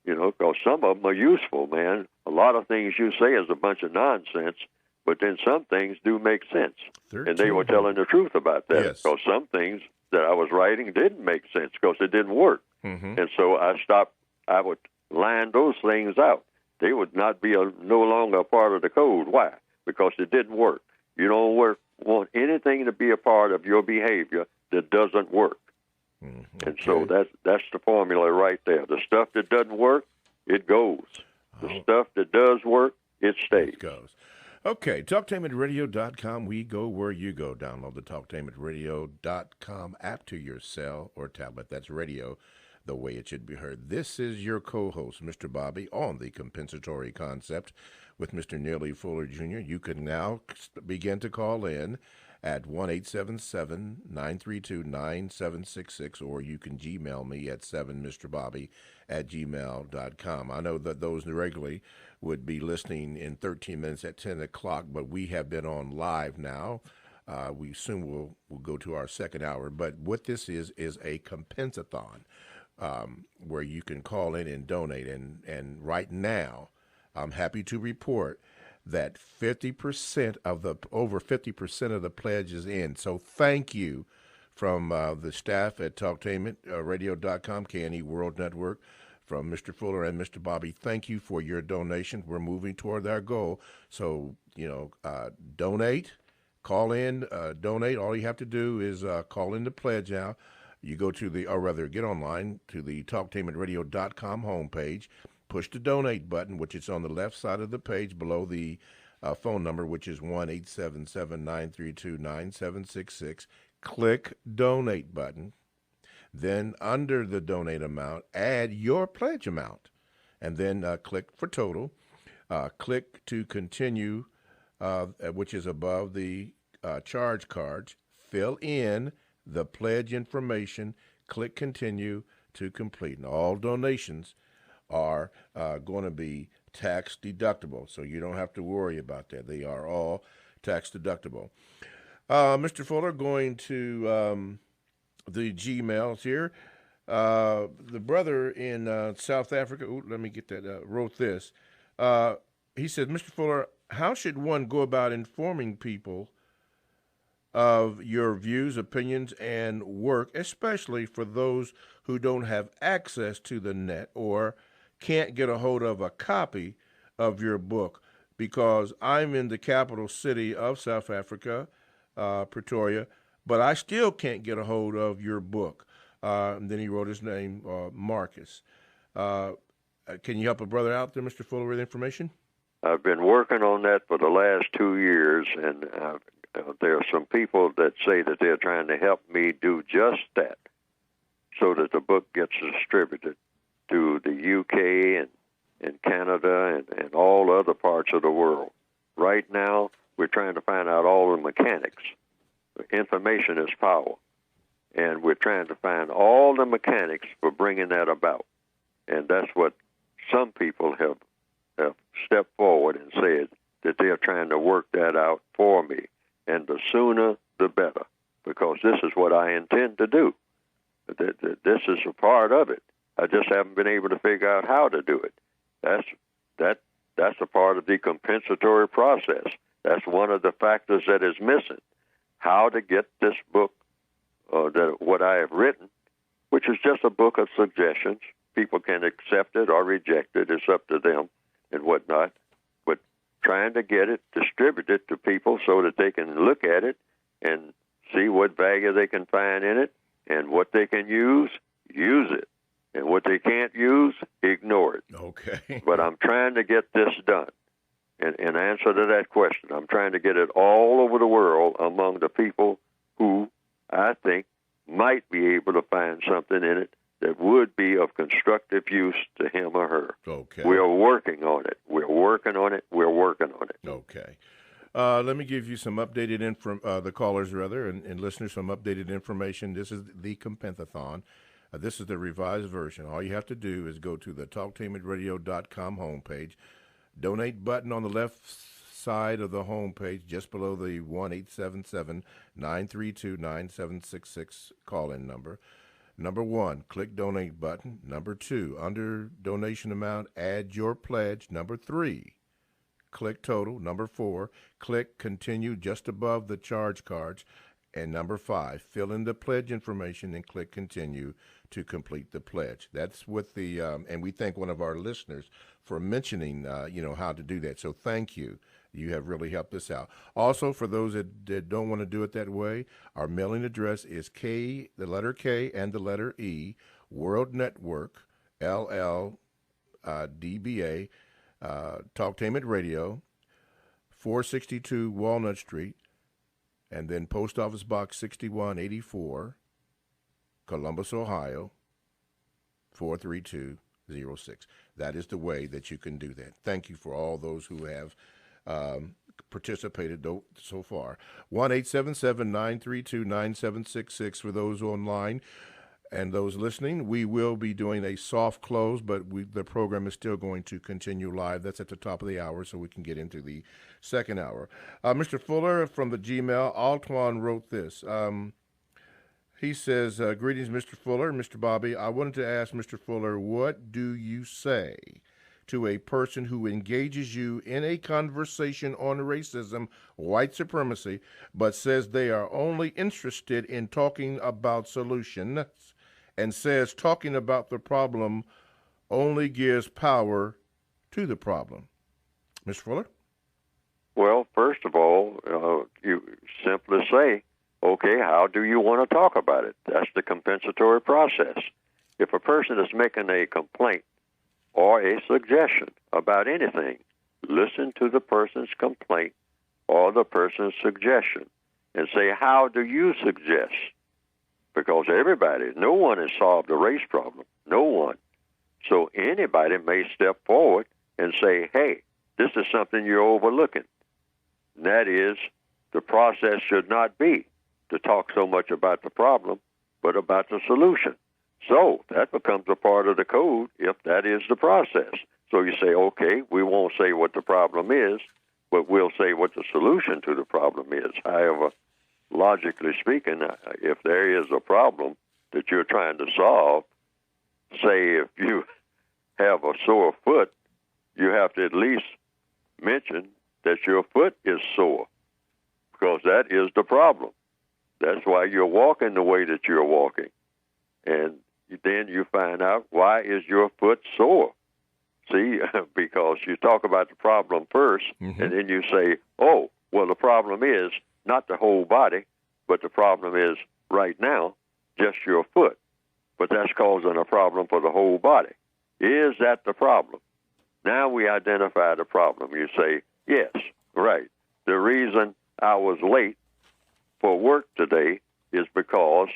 because some of them are useful, man. A lot of things you say is a bunch of nonsense, but then some things do make sense. And they were telling the truth about that, Yes. because some things that I was writing didn't make sense because it didn't work. Mm-hmm. And so I stopped. I would line those things out. They would not be no longer a part of the code. Why? Because it didn't work. You don't want anything to be a part of your behavior that doesn't work. Mm-hmm. And so that's the formula right there. The stuff that doesn't work, it goes. The stuff that does work, it stays. It goes. Okay, talktainmentradio.com. We go where you go. Download the talktainmentradio.com app to your cell or tablet. That's radio, the way it should be heard. This is your co-host, Mr. Bobby, on the compensatory concept with Mr. Neely Fuller Jr. You can now begin to call in at 1-877-932-9766, or you can Gmail me at 7mrbobby@gmail.com. I know that those regularly would be listening in 13 minutes at 10 o'clock, but we have been on live now. We soon will go to our second hour. But what this is a compensathon, where you can call in and donate. And right now, I'm happy to report that 50% of over 50% of the pledge is in. So thank you from the staff at talktainmentradio.com, KNE World Network, from Mr. Fuller and Mr. Bobby. Thank you for your donation. We're moving toward our goal. So, donate, call in, donate. All you have to do is call in the pledge now. You go to get online to the talktainmentradio.com homepage, push the donate button, which is on the left side of the page below the phone number, which is 1-877-932-9766. Click donate button. Then under the donate amount, add your pledge amount, and then click for total. Click to continue, which is above the charge cards. Fill in the pledge information. Click continue to complete. And all donations are going to be tax deductible, so you don't have to worry about that. They are all tax deductible. Mr. Fuller, going to the Gmails here. The brother in South Africa, let me get that, wrote this. He said, Mr. Fuller, how should one go about informing people of your views, opinions, and work, especially for those who don't have access to the net or can't get a hold of a copy of your book? Because I'm in the capital city of South Africa, Pretoria, but I still can't get a hold of your book. And then he wrote his name, Marcus. Can you help a brother out there, Mr. Fuller, with information? I've been working on that for the last 2 years, and there are some people that say that they're trying to help me do just that so that the book gets distributed to the UK and Canada and all other parts of the world. Right now, we're trying to find out all the mechanics. Information is power, and we're trying to find all the mechanics for bringing that about. And that's what some people have stepped forward and said, that they're trying to work that out for me. And the sooner, the better, because this is what I intend to do. This is a part of it. I just haven't been able to figure out how to do it. That's a part of the compensatory process. That's one of the factors that is missing. How to get this book, what I have written, which is just a book of suggestions. People can accept it or reject it. It's up to them and whatnot. But trying to get it distributed to people so that they can look at it and see what value they can find in it, and what they can use it. And what they can't use, ignore it. Okay. But I'm trying to get this done. In answer to that question, I'm trying to get it all over the world among the people who I think might be able to find something in it that would be of constructive use to him or her. Okay. We are working on it. We're working on it. We're working on it. Okay. Let me give you some updated the callers rather, and listeners some updated information. This is the Compensathlon. This is the revised version. All you have to do is go to the talktainmentradio.com homepage. Donate button on the left side of the homepage, just below the 1-877-932-9766 call-in number. Number 1, click donate button. Number 2, under donation amount, add your pledge. Number 3, click total. Number 4, click continue just above the charge cards. And number 5, fill in the pledge information and click continue to complete the pledge. That's what the, and we thank one of our listeners for mentioning, how to do that. So thank you. You have really helped us out. Also, for those that don't want to do it that way, our mailing address is the letter K and the letter E, World Network, LLDBA, Talktainment Radio, 462 Walnut Street, and then Post Office Box 6184, Columbus, Ohio, 43206. That is the way that you can do that. Thank you for all those who have participated so far. 1-877-932-9766 for those online. And those listening, we will be doing a soft close, but the program is still going to continue live. That's at the top of the hour, so we can get into the second hour. Mr. Fuller from the Gmail, Altwan wrote this. He says, greetings, Mr. Fuller, Mr. Bobby. I wanted to ask Mr. Fuller, what do you say to a person who engages you in a conversation on racism, white supremacy, but says they are only interested in talking about solutions, and says talking about the problem only gives power to the problem? Mr. Fuller? Well, first of all, you simply say, okay, how do you want to talk about it? That's the compensatory process. If a person is making a complaint or a suggestion about anything, listen to the person's complaint or the person's suggestion and say, how do you suggest? Because no one has solved a race problem. No one. So anybody may step forward and say, hey, this is something you're overlooking. And that is, the process should not be to talk so much about the problem, but about the solution. So that becomes a part of the code if that is the process. So you say, okay, we won't say what the problem is, but we'll say what the solution to the problem is. However, logically speaking, if there is a problem that you're trying to solve, say if you have a sore foot, you have to at least mention that your foot is sore, because that is the problem. That's why you're walking the way that you're walking. And then you find out, why is your foot sore? See, because you talk about the problem first, and then you say, oh, well, the problem is not the whole body, but the problem is right now just your foot. But that's causing a problem for the whole body. Is that the problem? Now we identify the problem. You say, yes, right. The reason I was late for work today is because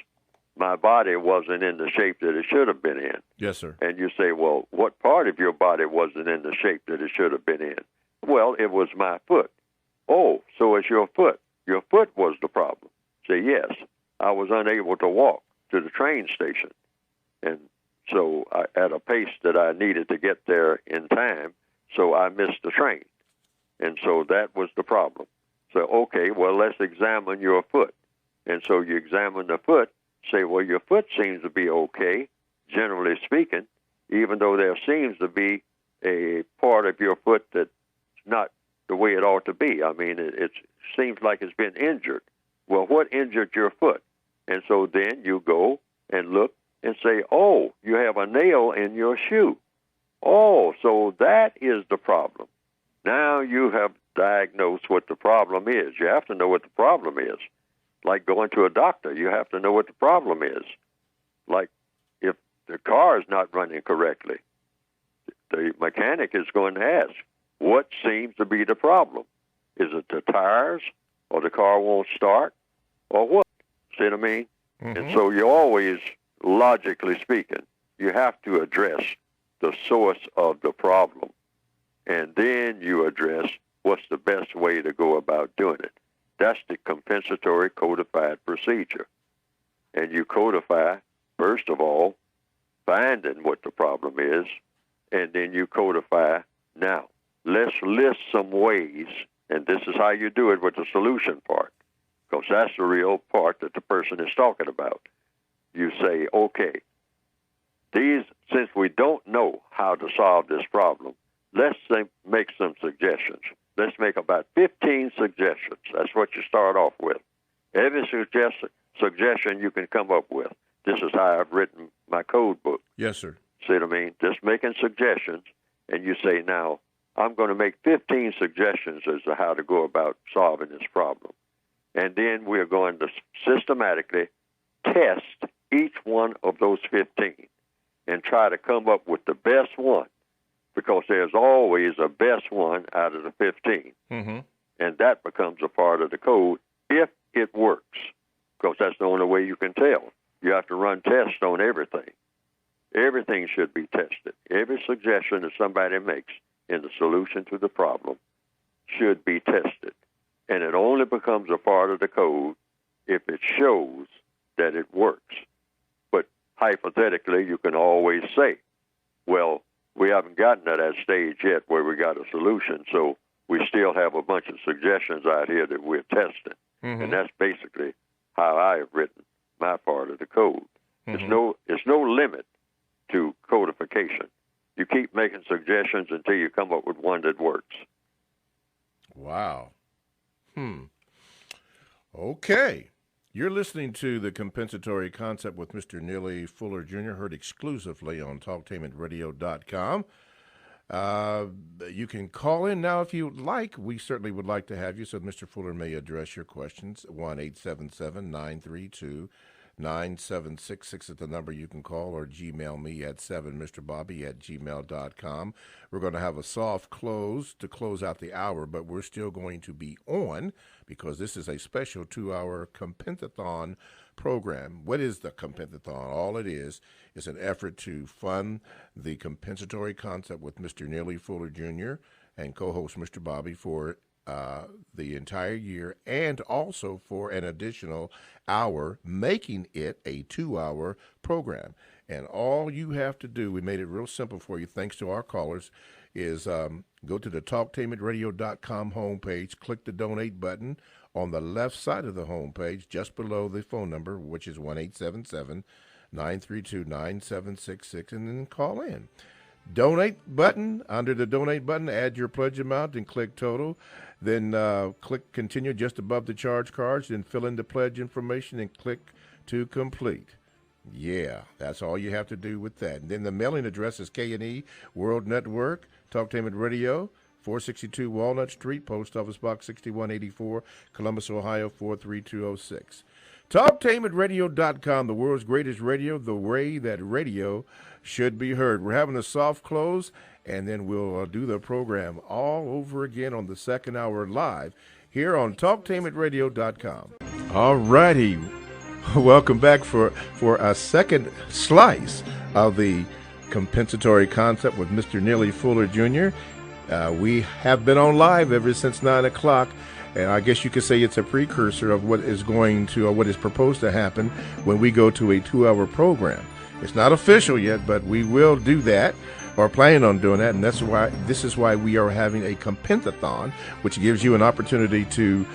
my body wasn't in the shape that it should have been in. Yes, sir. And you say, well, what part of your body wasn't in the shape that it should have been in? Well, it was my foot. Oh, so it's your foot. Your foot was the problem. Say, yes, I was unable to walk to the train station. And so at a pace that I needed to get there in time, so I missed the train. And so that was the problem. So, okay, well, let's examine your foot. And so you examine the foot, say, well, your foot seems to be okay, generally speaking, even though there seems to be a part of your foot that's not the way it ought to be. I mean, it seems like it's been injured. Well, what injured your foot? And so then you go and look and say, oh, you have a nail in your shoe. Oh, so that is the problem. Now you have diagnosed what the problem is. You have to know what the problem is. Like going to a doctor, you have to know what the problem is. Like if the car is not running correctly, the mechanic is going to ask, what seems to be the problem? Is it the tires, or the car won't start, or what? See what I mean? And so you always, logically speaking, you have to address the source of the problem. And then you address what's the best way to go about doing it. That's the compensatory codified procedure. And you codify, first of all, finding what the problem is, and then you codify, now, let's list some ways, and this is how you do it with the solution part, because that's the real part that the person is talking about. You say, okay, since we don't know how to solve this problem, let's make some suggestions. Let's make about 15 suggestions. That's what you start off with. Every suggestion you can come up with. This is how I've written my code book. Yes, sir. See what I mean? Just making suggestions, and you say, now, I'm going to make 15 suggestions as to how to go about solving this problem. And then we're going to systematically test each one of those 15 and try to come up with the best one, because there's always a best one out of the 15. Mm-hmm. And that becomes a part of the code if it works, because that's the only way you can tell. You have to run tests on everything. Everything should be tested. Every suggestion that somebody makes in the solution to the problem should be tested. And it only becomes a part of the code if it shows that it works. But hypothetically, you can always say, well, we haven't gotten to that stage yet where we got a solution, so we still have a bunch of suggestions out here that we're testing. Mm-hmm. And that's basically how I have written my part of the code. Mm-hmm. There's no limit to codification. You keep making suggestions until you come up with one that works. Wow. Okay. You're listening to the compensatory concept with Mr. Neely Fuller Jr., heard exclusively on TalkTainmentRadio.com. You can call in now if you like. We certainly would like to have you so Mr. Fuller may address your questions. 1-877-932-9766 is the number you can call, or Gmail me at 7mrbobby@gmail.com. We're going to have a soft close to close out the hour, but we're still going to be on because this is a special 2-hour Compensathon program. What is the Compensathon? All it is an effort to fund the compensatory concept with Mr. Neely Fuller Jr. and co-host Mr. Bobby for the entire year, and also for an additional hour, making it a 2-hour program. And all you have to do, we made it real simple for you, thanks to our callers, is go to the TalkTainmentRadio.com homepage, click the donate button on the left side of the homepage, just below the phone number, which is 1-877-932-9766, and then call in. Donate button, under the donate button, add your pledge amount and click total. Then click continue just above the charge cards, then fill in the pledge information and click to complete. Yeah, that's all you have to do with that. And then the mailing address is K&E World Network, Talktainment Radio, 462 Walnut Street, Post Office Box 6184, Columbus, Ohio 43206. TalkTainmentRadio.com, the world's greatest radio, the way that radio should be heard. We're having a soft close, and then we'll do the program all over again on the second hour live here on TalkTainmentRadio.com. All righty. Welcome back for a second slice of the compensatory concept with Mr. Neely Fuller Jr. We have been on live ever since 9 o'clock, and I guess you could say it's a precursor of what is going to, or what is proposed to happen when we go to a 2-hour program. It's not official yet, but we will do that, or planning on doing that, and this is why we are having a Compensathon, which gives you an opportunity to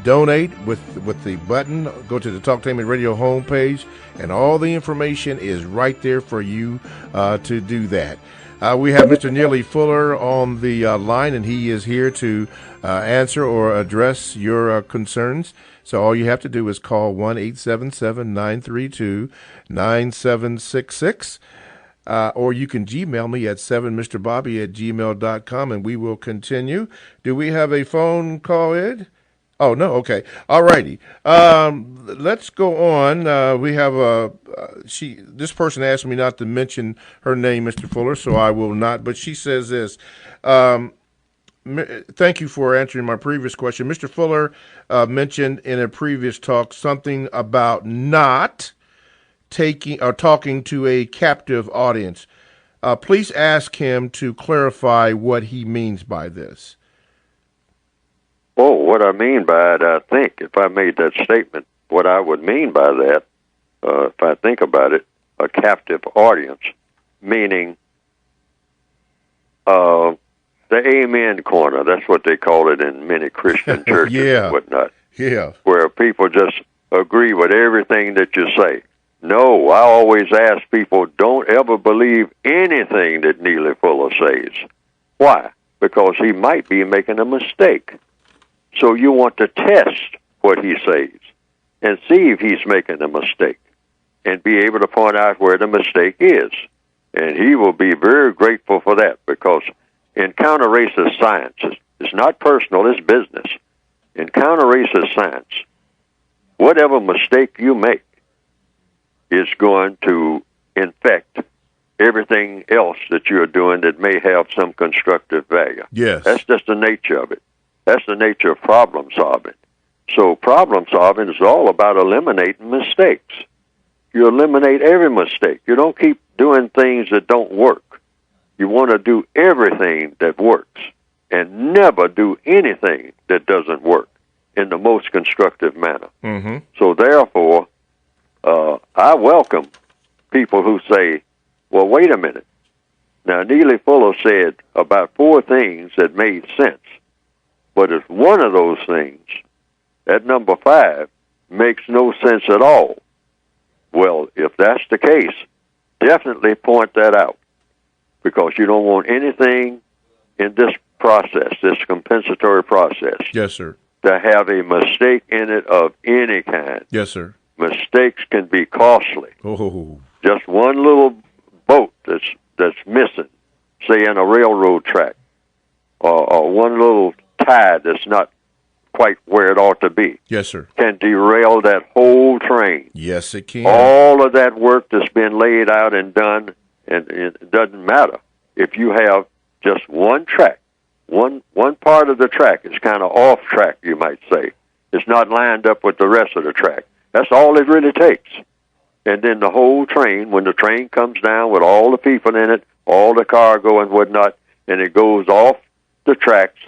donate with the button. Go to the Talktainment Radio homepage, and all the information is right there for you to do that. We have Mr. Neely Fuller on the line, and he is here to answer or address your concerns. So all you have to do is call 1-877-932-9766. Or you can Gmail me at 7mrbobby@gmail.com, and we will continue. Do we have a phone call, Ed? Oh, no, okay. All righty. Let's go on. We have this person asked me not to mention her name, Mr. Fuller, so I will not. But she says this. Thank you for answering my previous question. Mr. Fuller mentioned in a previous talk something about not taking or talking to a captive audience. Please ask him to clarify what he means by this. Oh, what I mean by it, I think, if I made that statement, what I would mean by that, if I think about it, a captive audience, meaning the amen corner. That's what they call it in many Christian churches yeah. and whatnot. Yeah. Where people just agree with everything that you say. No, I always ask people, don't ever believe anything that Neely Fuller says. Why? Because he might be making a mistake. So you want to test what he says. and see if he's making a mistake and be able to point out where the mistake is. And he will be very grateful for that, because in counter-racist science, it's not personal, it's business. In counter-racist science, whatever mistake you make is going to infect everything else that you're doing that may have some constructive value. Yes. That's just the nature of it. That's the nature of problem solving. So problem solving is all about eliminating mistakes. You eliminate every mistake. You don't keep doing things that don't work. You want to do everything that works and never do anything that doesn't work in the most constructive manner. Mm-hmm. So therefore, I welcome people who say, well, wait a minute. Now, Neely Fuller said about 4 things that made sense. But if one of those things, at number 5, makes no sense at all, well, if that's the case, definitely point that out, because you don't want anything in this process, this compensatory process, Yes, sir. to have a mistake in it of any kind. Yes, sir. Mistakes can be costly. Oh. Just one little boat that's missing, say in a railroad track, or one little tie that's not quite where it ought to be, Yes, sir. can derail that whole train. Yes, it can. All of that work that's been laid out and done, and it doesn't matter if you have just one track. One part of the track is kind of off track, you might say. It's not lined up with the rest of the track. That's all it really takes. And then the whole train, when the train comes down with all the people in it, all the cargo and whatnot, and it goes off the tracks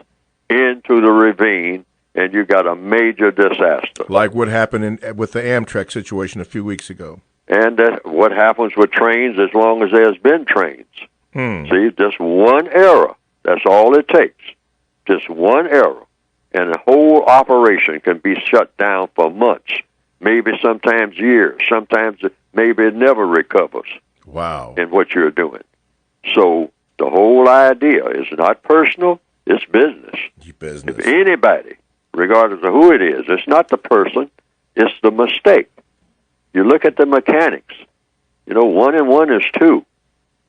into the ravine, and you got a major disaster. Like what happened with the Amtrak situation a few weeks ago. And that's what happens with trains as long as there's been trains. See, just one error. That's all it takes. Just one error. And the whole operation can be shut down for months, maybe sometimes years. Sometimes maybe it never recovers. Wow. In what you're doing. So the whole idea is not personal, it's business. Business. If anybody, regardless of who it is, it's not the person, it's the mistake. You look at the mechanics. 1 and 1 is 2.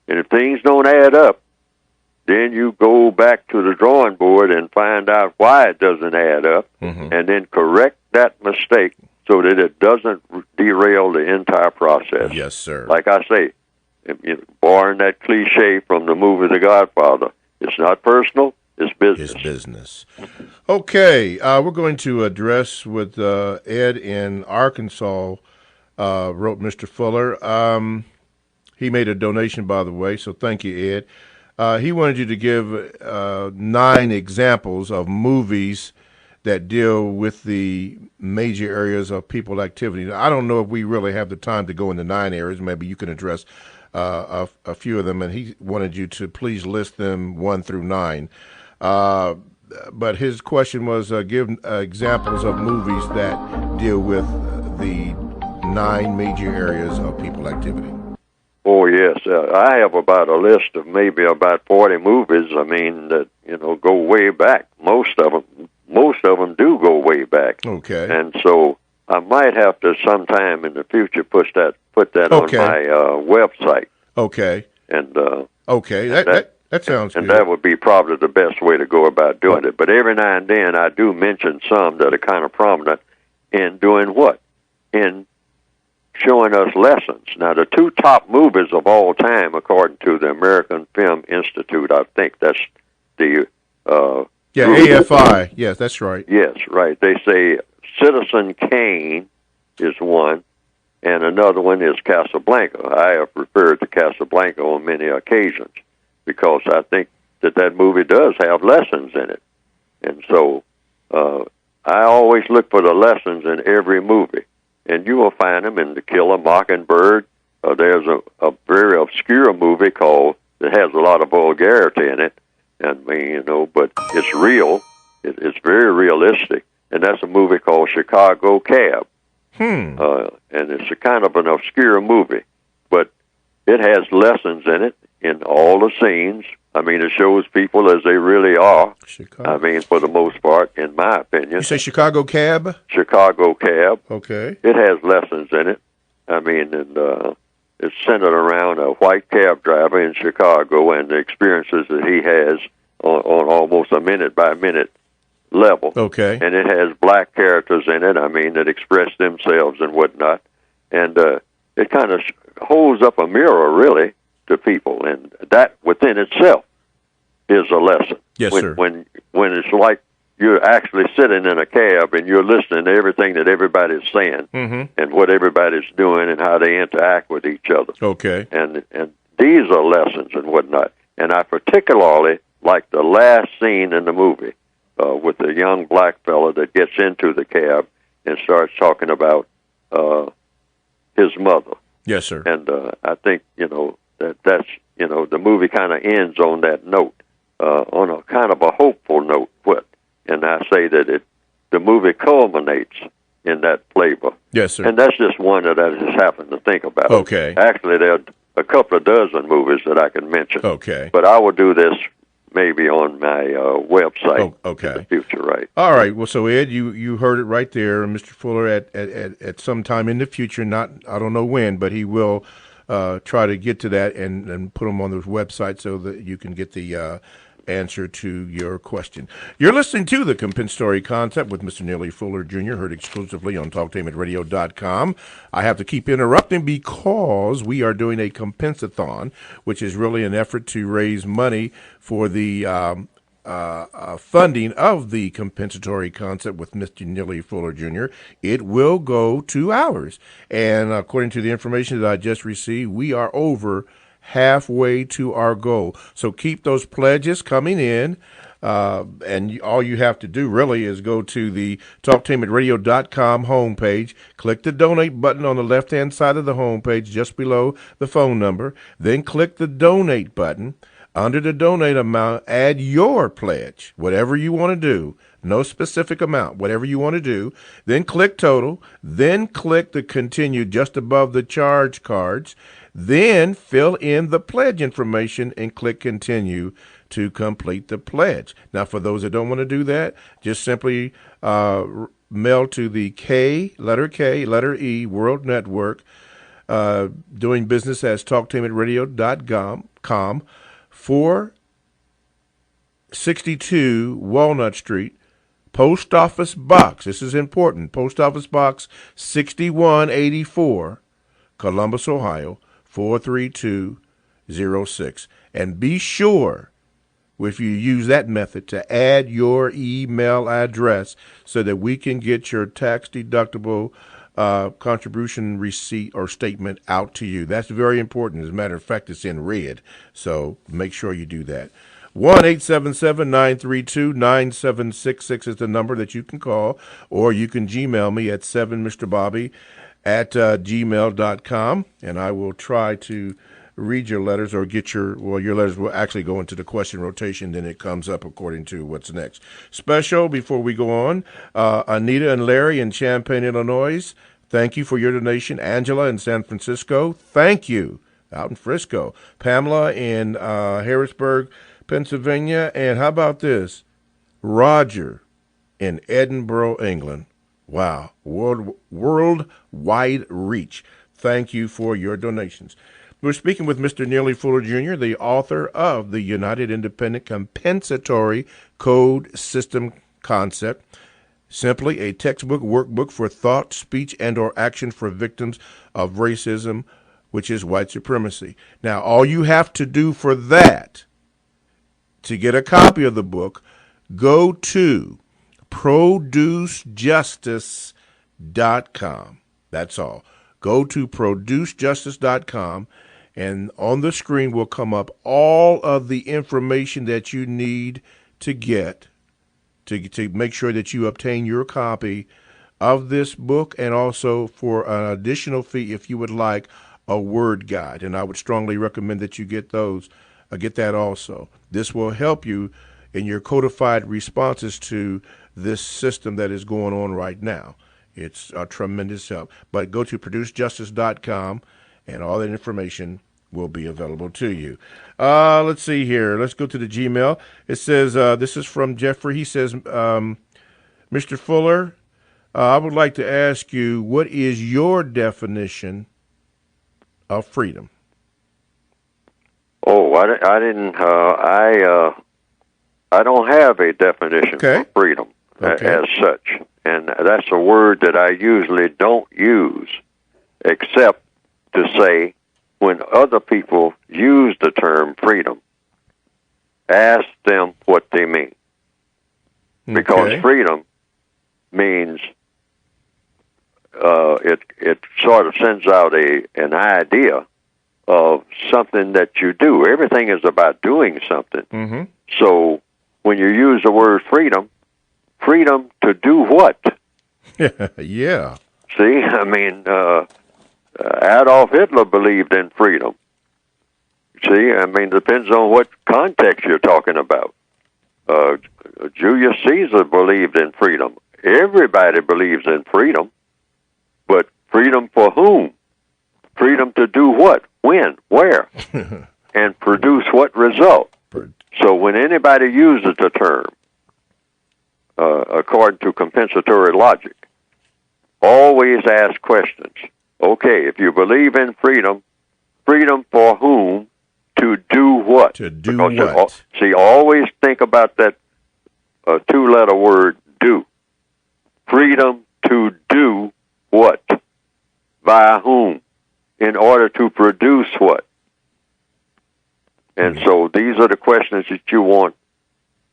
And if things don't add up, then you go back to the drawing board and find out why it doesn't add up, and then correct that mistake so that it doesn't derail the entire process. Yes, sir. Like I say, barring that cliche from the movie The Godfather, it's not personal, it's business. It's business. Okay, we're going to address with Ed in Arkansas, wrote Mr. Fuller. He made a donation, by the way, so thank you, Ed. He wanted you to give 9 examples of movies that deal with the major areas of people activity. Now, I don't know if we really have the time to go into 9 areas. Maybe you can address a few of them, and he wanted you to please list them 1 through 9. But his question was give examples of movies that deal with the 9 major areas of people activity. Oh, yes. I have about a list of maybe about 40 movies, that, go way back. Most of them do go way back. Okay. And so I might have to sometime in the future put that Okay. on my website. Okay. And okay, that sounds good. And that would be probably the best way to go about doing it. But every now and then I do mention some that are kind of prominent in doing what? In showing us lessons. Now, the 2 top movies of all time, according to the American Film Institute, I think that's the AFI. Yes, that's right. Yes, right. They say Citizen Kane is one, and another one is Casablanca. I have referred to Casablanca on many occasions because I think that movie does have lessons in it. And so I always look for the lessons in every movie. And you will find them in To Kill a Mockingbird. There's a very obscure movie that has a lot of vulgarity in it. But it's real. It's very realistic. And that's a movie called Chicago Cab. And it's a kind of an obscure movie. But it has lessons in it in all the scenes. I mean, it shows people as they really are. Chicago. I mean, for the most part, in my opinion. You say Chicago Cab? Chicago Cab. Okay. It has lessons in it. I mean, and it's centered around a white cab driver in Chicago and the experiences that he has on almost a minute-by-minute level. Okay. And it has black characters in it, I mean, that express themselves and whatnot. And it kind of holds up a mirror, really, to people. And that within itself is a lesson. Yes, when, sir. When it's like you're actually sitting in a cab and you're listening to everything that everybody's saying and what everybody's doing and how they interact with each other. Okay. And these are lessons and whatnot. And I particularly like the last scene in the movie with the young black fella that gets into the cab and starts talking about his mother. Yes, sir. And I think, that's the movie kind of ends on that note, on a kind of a hopeful note. And I say that the movie culminates in that flavor. Yes, sir. And that's just one that I just happened to think about. Okay. Actually, there are a couple of dozen movies that I can mention. Okay. But I will do this maybe on my website okay. in the future, right? All right. Well, so Ed, you heard it right there, Mr. Fuller. At some time in the future, not I don't know when, but he will try to get to that and put them on the website so that you can get the answer to your question. You're listening to the Compensatory Concept with Mr. Neely Fuller Jr., heard exclusively on TalkTameRadio.com. I have to keep interrupting because we are doing a Compensathon, which is really an effort to raise money for the funding of the Compensatory Concept with Mr. Neely Fuller Jr. It will go 2 hours. And according to the information that I just received, we are over halfway to our goal. So keep those pledges coming in. And all you have to do really is go to the TalkTameRadio.com homepage, click the donate button on the left-hand side of the homepage just below the phone number, then click the donate button. Under the donate amount, add your pledge, whatever you want to do. No specific amount, whatever you want to do. Then click total. Then click the continue just above the charge cards. Then fill in the pledge information and click continue to complete the pledge. Now, for those that don't want to do that, just simply mail to the letter E, World Network, doing business as TalkTameRadio.com, 462 Walnut Street, Post Office Box. This is important. Post Office Box 6184, Columbus, Ohio, 43206. And be sure, if you use that method, to add your email address so that we can get your tax-deductible contribution receipt or statement out to you. That's very important. As a matter of fact, it's in red, so make sure you do that. 1-877-932-9766 is the number that you can call, or you can Gmail me at 7mrbobby@gmail.com, and I will try to read your letters or get your letters will actually go into the question rotation, then it comes up according to what's next. Special, before we go on, Anita and Larry in Champaign, Illinois, thank you for your donation. Angela in San Francisco, thank you, out in Frisco. Pamela in Harrisburg, Pennsylvania, and how about this? Roger in Edinburgh, England. Wow, worldwide reach. Thank you for your donations. We're speaking with Mr. Neely Fuller Jr., the author of the United Independent Compensatory Code System Concept, simply a textbook workbook for thought, speech, and or action for victims of racism, which is white supremacy. Now, all you have to do for that, to get a copy of the book, go to producejustice.com. That's all. Go to producejustice.com, and on the screen will come up all of the information that you need to get to make sure that you obtain your copy of this book, and also for an additional fee if you would like a word guide. And I would strongly recommend that you get those. Get that also. This will help you in your codified responses to this system that is going on right now. It's a tremendous help. But go to producejustice.com, and all that information will be available to you. Let's see here. Let's go to the Gmail. It says, this is from Jeffrey. He says, Mr. Fuller, I would like to ask you, what is your definition of freedom? Oh, I didn't. I don't have a definition for freedom as such, and that's a word that I usually don't use, except to say when other people use the term freedom, ask them what they mean, because freedom means it sort of sends out an idea of something that you do. Everything is about doing something. Mm-hmm. So when you use the word freedom to do what? Yeah. See, I mean, Adolf Hitler believed in freedom. See, I mean, depends on what context you're talking about. Julius Caesar believed in freedom. Everybody believes in freedom, but freedom for whom? Freedom to do what? When? Where? And produce what result? So when anybody uses the term, according to compensatory logic, always ask questions. Okay, if you believe in freedom, freedom for whom? To do what? To do what? See, always think about that two-letter word, do. Freedom to do what? By whom? In order to produce what? And so these are the questions that you want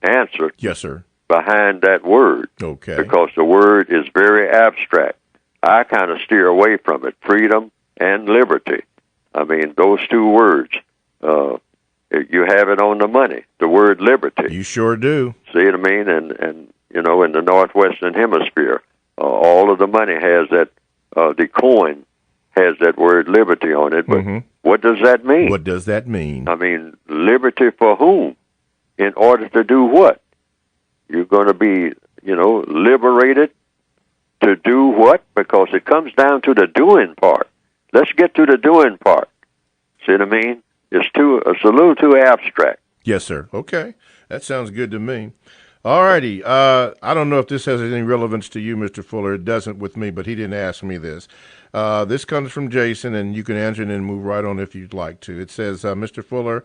answered. Yes, sir. Behind that word. Okay. Because the word is very abstract. I kind of steer away from it. Freedom and liberty. I mean, those two words. You have it on the money. The word liberty. You sure do. See what I mean? And you know, in the Northwestern Hemisphere, all of the money has that. The coin has that word liberty on it. But what does that mean? What does that mean? I mean, liberty for whom? In order to do what? You're going to be, liberated to do what? Because it comes down to the doing part. Let's get to the doing part. See what I mean? It's a little too abstract. Yes, sir. Okay. That sounds good to me. All righty. I don't know if this has any relevance to you, Mr. Fuller. It doesn't with me, but he didn't ask me this. This comes from Jason, and you can answer it and move right on if you'd like to. It says, Mr. Fuller,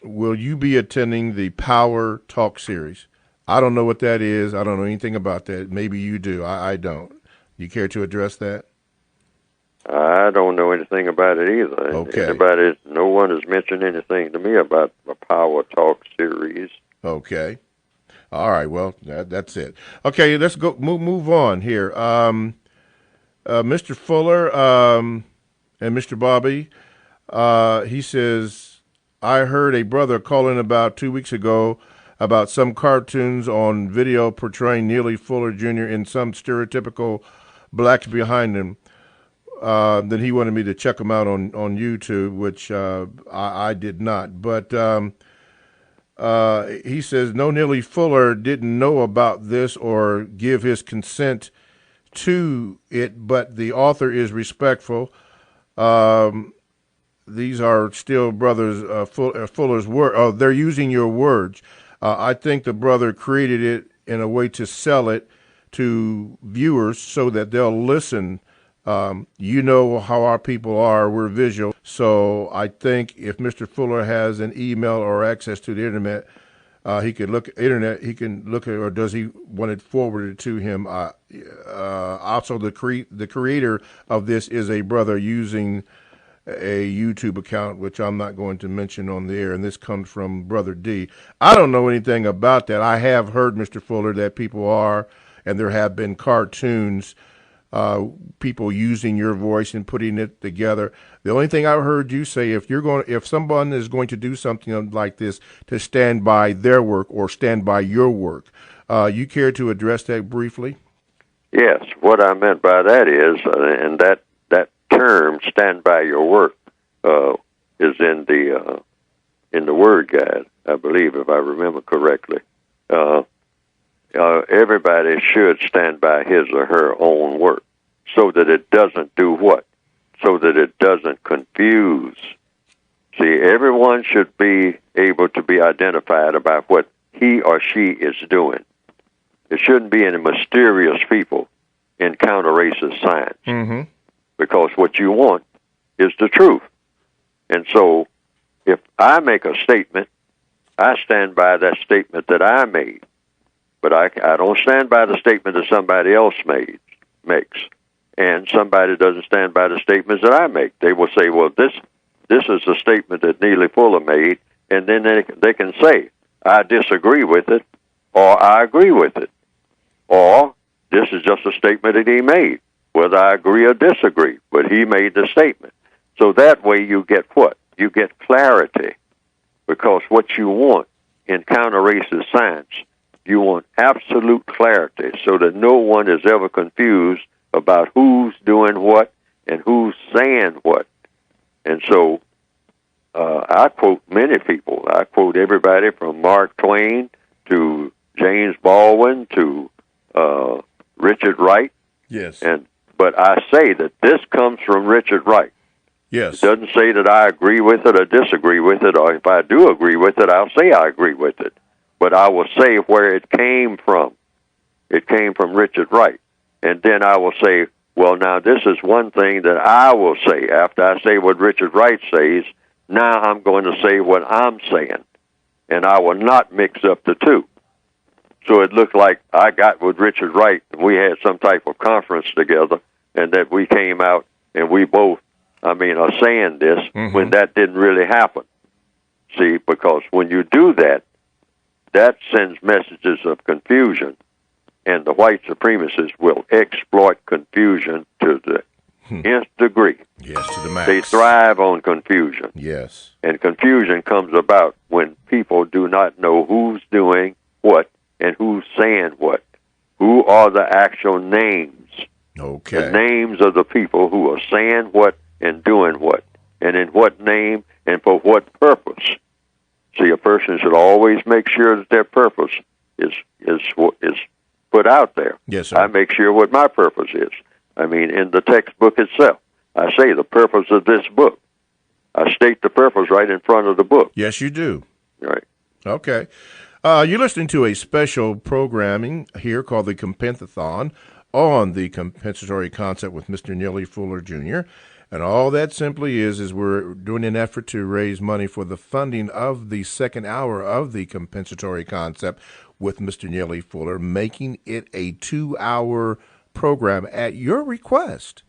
will you be attending the Power Talk series? I don't know what that is. I don't know anything about that. Maybe you do. I don't. You care to address that? I don't know anything about it either. Okay. No one has mentioned anything to me about the Power Talk series. Okay. All right. Well, that's it. Okay. Let's go. Move on here. Mr. Fuller and Mr. Bobby. He says, I heard a brother calling about 2 weeks ago about some cartoons on video portraying Neely Fuller Jr. in some stereotypical blacks behind him. Then he wanted me to check them out on YouTube, which I did not. But he says, no, Neely Fuller didn't know about this or give his consent to it, but the author is respectful. These are still brothers Fuller's word. They're using your words. I think the brother created it in a way to sell it to viewers so that they'll listen. You know how our people are. We're visual. So I think if Mr. Fuller has an email or access to the internet, he can look at, or does he want it forwarded to him? Also, the creator of this is a brother using a YouTube account, which I'm not going to mention on the air, and this comes from Brother D. I don't know anything about that. I have heard, Mr. Fuller, that people are, and there have been cartoons, people using your voice and putting it together. The only thing I heard you say, if someone is going to do something like this, to stand by their work or stand by your work. You care to address that briefly? Yes. What I meant by that is, and that term, stand by your work, is in the Word Guide, I believe, if I remember correctly. Everybody should stand by his or her own work so that it doesn't do what? so that it doesn't confuse. See, everyone should be able to be identified about what he or she is doing. It shouldn't be any mysterious people in counter-racist science, Mm-hmm. because what you want is the truth. And so if I make a statement, I stand by that statement that I made. But I don't stand by the statement that somebody else makes. And somebody doesn't stand by the statements that I make. They will say, well, this is a statement that Neely Fuller made, and then they can say, I disagree with it, or I agree with it. Or this is just a statement that he made, whether I agree or disagree, but he made the statement. So that way you get what? You get clarity, because what you want in counter-racist science, you want absolute clarity so that no one is ever confused about who's doing what and who's saying what. And so I quote many people. I quote everybody from Mark Twain to James Baldwin to Richard Wright. Yes. But I say that this comes from Richard Wright. Yes. It doesn't say that I agree with it or disagree with it, or if I do agree with it, I'll say I agree with it. But I will say where it came from. It came from Richard Wright. And then I will say, well, now this is one thing that I will say. After I say what Richard Wright says, now I'm going to say what I'm saying. And I will not mix up the two. So it looked like I got with Richard Wright, and we had some type of conference together, and that we came out and we both, are saying this, mm-hmm. when that didn't really happen. See, because when you do that, that sends messages of confusion, and the white supremacists will exploit confusion to the nth degree. Yes, to the max. They thrive on confusion. Yes. And confusion comes about when people do not know who's doing what and who's saying what. Who are the actual names? Okay. The names of the people who are saying what and doing what, and in what name and for what purpose. See, a person should always make sure that their purpose is put out there. Yes, sir. I make sure what my purpose is. In the textbook itself, I say the purpose of this book. I state the purpose right in front of the book. Yes, you do. Right. Okay. You're listening to a special programming here called the Compensathlon on the compensatory concept with Mr. Neely Fuller Jr., and all that simply is we're doing an effort to raise money for the funding of the second hour of the compensatory concept with Mr. Neely Fuller, making it a 2-hour program at your request.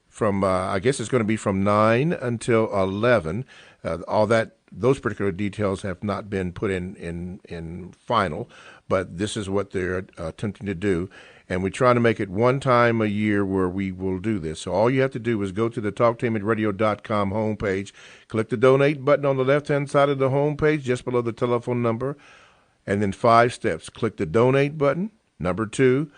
From I guess it's going to be from 9 until 11. Those particular details have not been put in final, but this is what they're attempting to do. And we try to make it one time a year where we will do this. So all you have to do is go to the talktameradio.com homepage, click the donate button on the left-hand side of the homepage, just below the telephone number, and then 5 steps. Click the donate button. Number 2,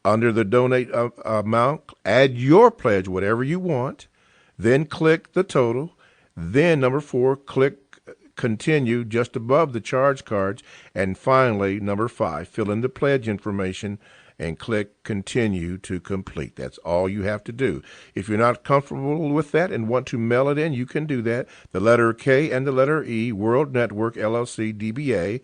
under the donate amount, add your pledge, whatever you want. Then click the total. Then number 4, click continue just above the charge cards. And finally, number 5, fill in the pledge information and click continue to complete. That's all you have to do. If you're not comfortable with that and want to mail it in, you can do that. The letter K and the letter E, World Network, LLC, DBA,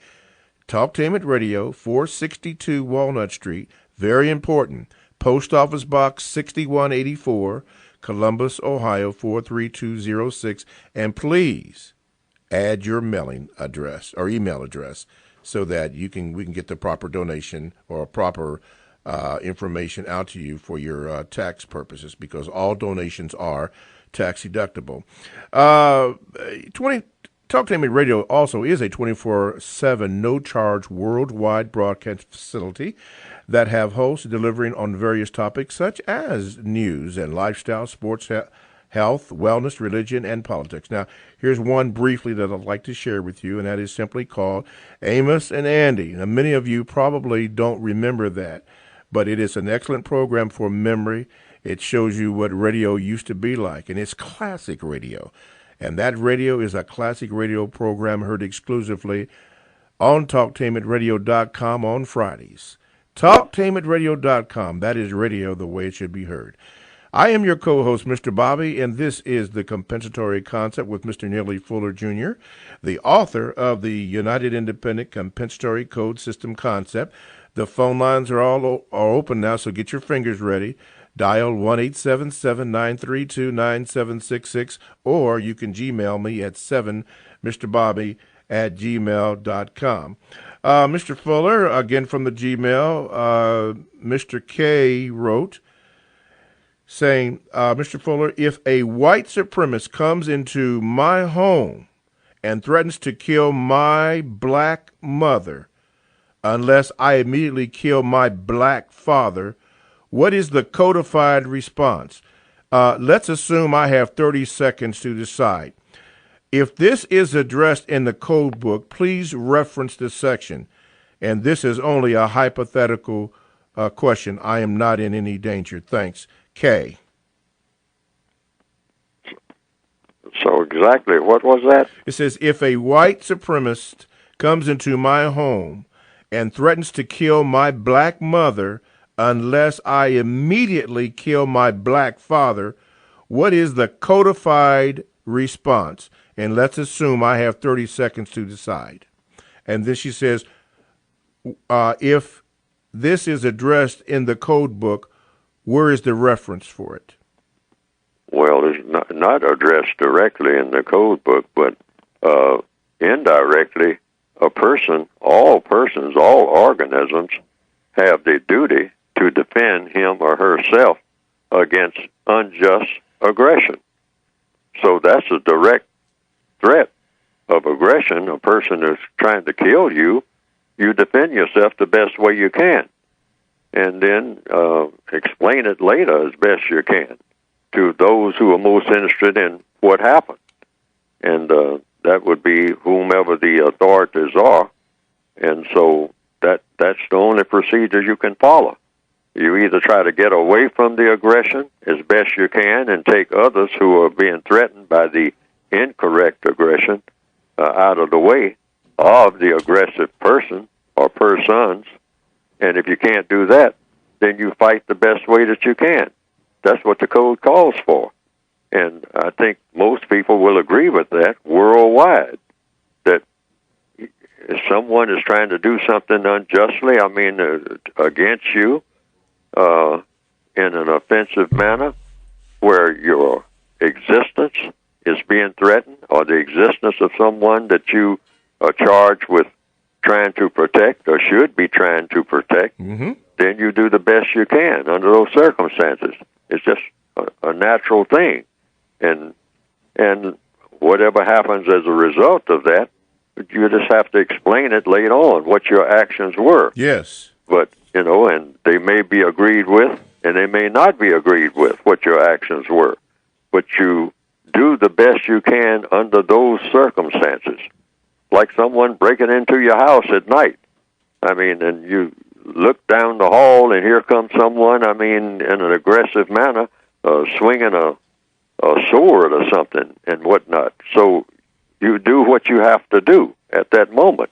Talktainment Radio, 462 Walnut Street. Very important. Post Office Box 6184, Columbus, Ohio, 43206. And please add your mailing address or email address so that we can get the proper donation or proper information out to you for your tax purposes, because all donations are tax deductible. Talktainment Radio also is a 24/7 no-charge worldwide broadcast facility that have hosts delivering on various topics such as news and lifestyle, sports, health, wellness, religion, and politics. Now, here's one briefly that I'd like to share with you, and that is simply called Amos and Andy. Now, many of you probably don't remember that, but it is an excellent program for memory. It shows you what radio used to be like, and it's classic radio. And that radio is a classic radio program heard exclusively on TalkTainmentRadio.com on Fridays. TalkTainmentRadio.com, that is radio the way it should be heard. I am your co-host, Mr. Bobby, and this is the Compensatory Concept with Mr. Neely Fuller Jr., the author of the United Independent Compensatory Code System Concept. The phone lines are are open now, so get your fingers ready. Dial 1-877-932-9766, or you can Gmail me at 7mrbobby@gmail.com. Mr. Fuller, again from the Gmail, Mr. K wrote, saying, Mr. Fuller, if a white supremacist comes into my home and threatens to kill my black mother unless I immediately kill my black father, what is the codified response? Let's assume I have 30 seconds to decide. If this is addressed in the code book, please reference the section. And this is only a hypothetical question. I am not in any danger. Thanks. K. So exactly, what was that? It says, if a white supremacist comes into my home and threatens to kill my black mother unless I immediately kill my black father, what is the codified response? And let's assume I have 30 seconds to decide. And then she says, if this is addressed in the code book, where is the reference for it? Well, it's not addressed directly in the code book, but indirectly, all persons, all organisms have the duty to defend him or herself against unjust aggression. So that's a direct threat of aggression. A person is trying to kill you, you defend yourself the best way you can, and then explain it later as best you can to those who are most interested in what happened. And that would be whomever the authorities are. And so that's the only procedure you can follow. You either try to get away from the aggression as best you can and take others who are being threatened by the incorrect aggression out of the way of the aggressive person or persons. And if you can't do that, then you fight the best way that you can. That's what the code calls for. And I think most people will agree with that worldwide, that if someone is trying to do something unjustly, against you, in an offensive manner, where your existence is being threatened, or the existence of someone that you are charged with trying to protect, or should be trying to protect, then you do the best you can under those circumstances. It's just a natural thing. And whatever happens as a result of that, you just have to explain it later on, what your actions were. Yes. But, and they may be agreed with, and they may not be agreed with what your actions were. But you do the best you can under those circumstances. Like someone breaking into your house at night. And you look down the hall, and here comes someone, in an aggressive manner, swinging a sword or something and whatnot. So you do what you have to do at that moment.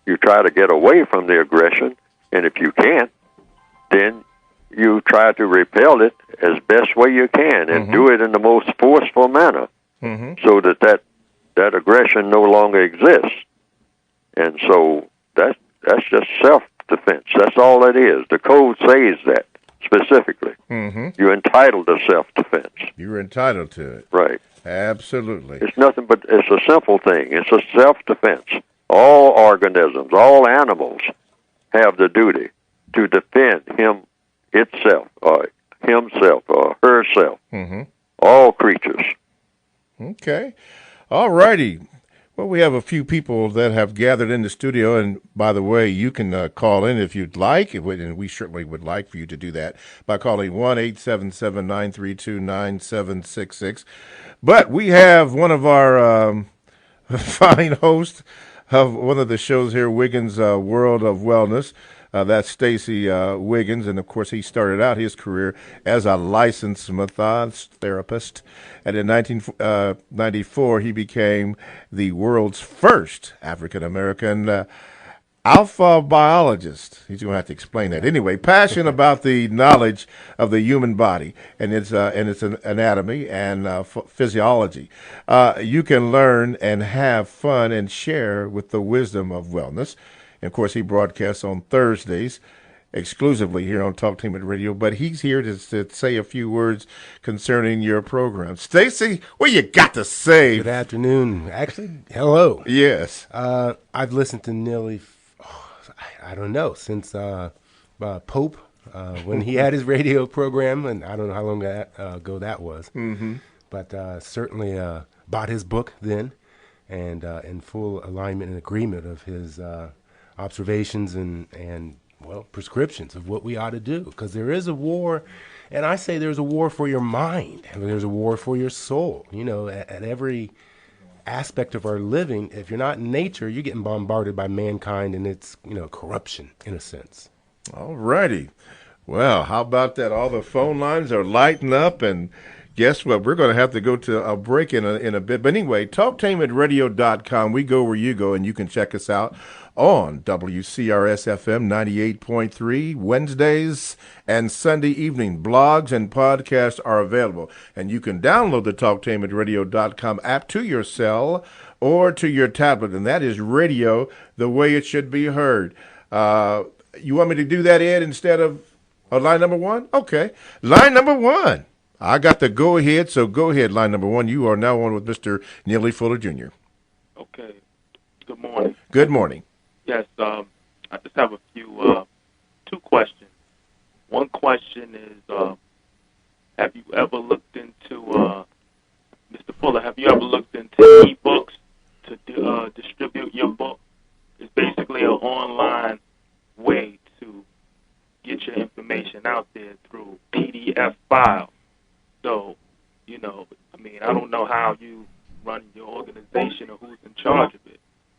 You try to get away from the aggression, and if you can't, then you try to repel it as best way you can and do it in the most forceful manner so that aggression no longer exists. And so that's just self-defense. That's all it is. The code says that specifically. You're entitled to self-defense. You're entitled to it. Right. Absolutely. It's nothing but, it's a simple thing. It's a self-defense. All organisms, all animals have the duty to defend itself, or himself, or herself. All creatures. Okay. All righty. Well, we have a few people that have gathered in the studio, and by the way, you can call in if you'd like, and we certainly would like for you to do that by calling 1-877-932-9766. But we have one of our fine hosts of one of the shows here, Wiggins World of Wellness. That's Stacy Wiggins, and of course he started out his career as a licensed massage therapist, and in 1994 he became the world's first African-American Alpha biologist. He's going to have to explain that. Anyway, passion about the knowledge of the human body and its anatomy and physiology. You can learn and have fun and share with the wisdom of wellness. And of course, he broadcasts on Thursdays exclusively here on Talk Team at Radio, but he's here to say a few words concerning your program. Stacy, what you got to say? Good afternoon. Actually, hello. Yes. I've listened to Neely, I don't know, since Pope, when he had his radio program, and I don't know how long ago that was. Mm-hmm. But certainly bought his book then, and in full alignment and agreement of his observations and prescriptions of what we ought to do. Because there is a war, and I say there's a war for your mind, and there's a war for your soul. You know, at every aspect of our living, if you're not in nature, you're getting bombarded by mankind and its, corruption, in a sense. All righty. Well, how about that? All the phone lines are lighting up, and guess what? We're going to have to go to a break in a bit. But anyway, talktainmentradio.com. We go where you go, and you can check us out on WCRS-FM 98.3 Wednesdays and Sunday evening. Blogs and podcasts are available, and you can download the talktainmentradio.com app to your cell or to your tablet, and that is radio the way it should be heard. You want me to do that, Ed, instead of line number one? Okay. Line number one. I got the go-ahead, so go ahead, line number one. You are now on with Mr. Neely Fuller, Jr. Okay. Good morning. Good morning. Yes, I just have a few, two questions. One question is, have you ever looked into, Mr. Fuller, have you ever looked into e-books to distribute your book? It's basically an online way to get your information out there through PDF files. So, I don't know how you run your organization or who's in charge of it,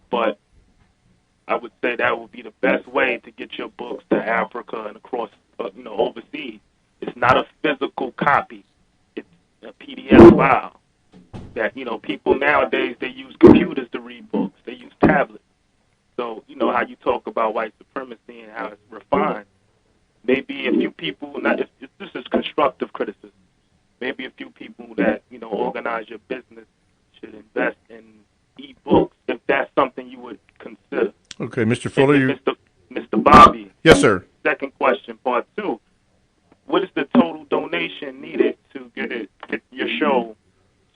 but I would say that would be the best way to get your books to Africa and across, overseas. It's not a physical copy. It's a PDF file that, people nowadays, they use computers to read books. They use tablets. So, how you talk about white supremacy and how it's refined. Maybe a few people, this is constructive criticism. Maybe a few people that, organize your business should invest in e-books if that's something you would consider. Okay, Mr. Fuller. Mr. Bobby. Yes, sir. Second question, part two. What is the total donation needed to get your show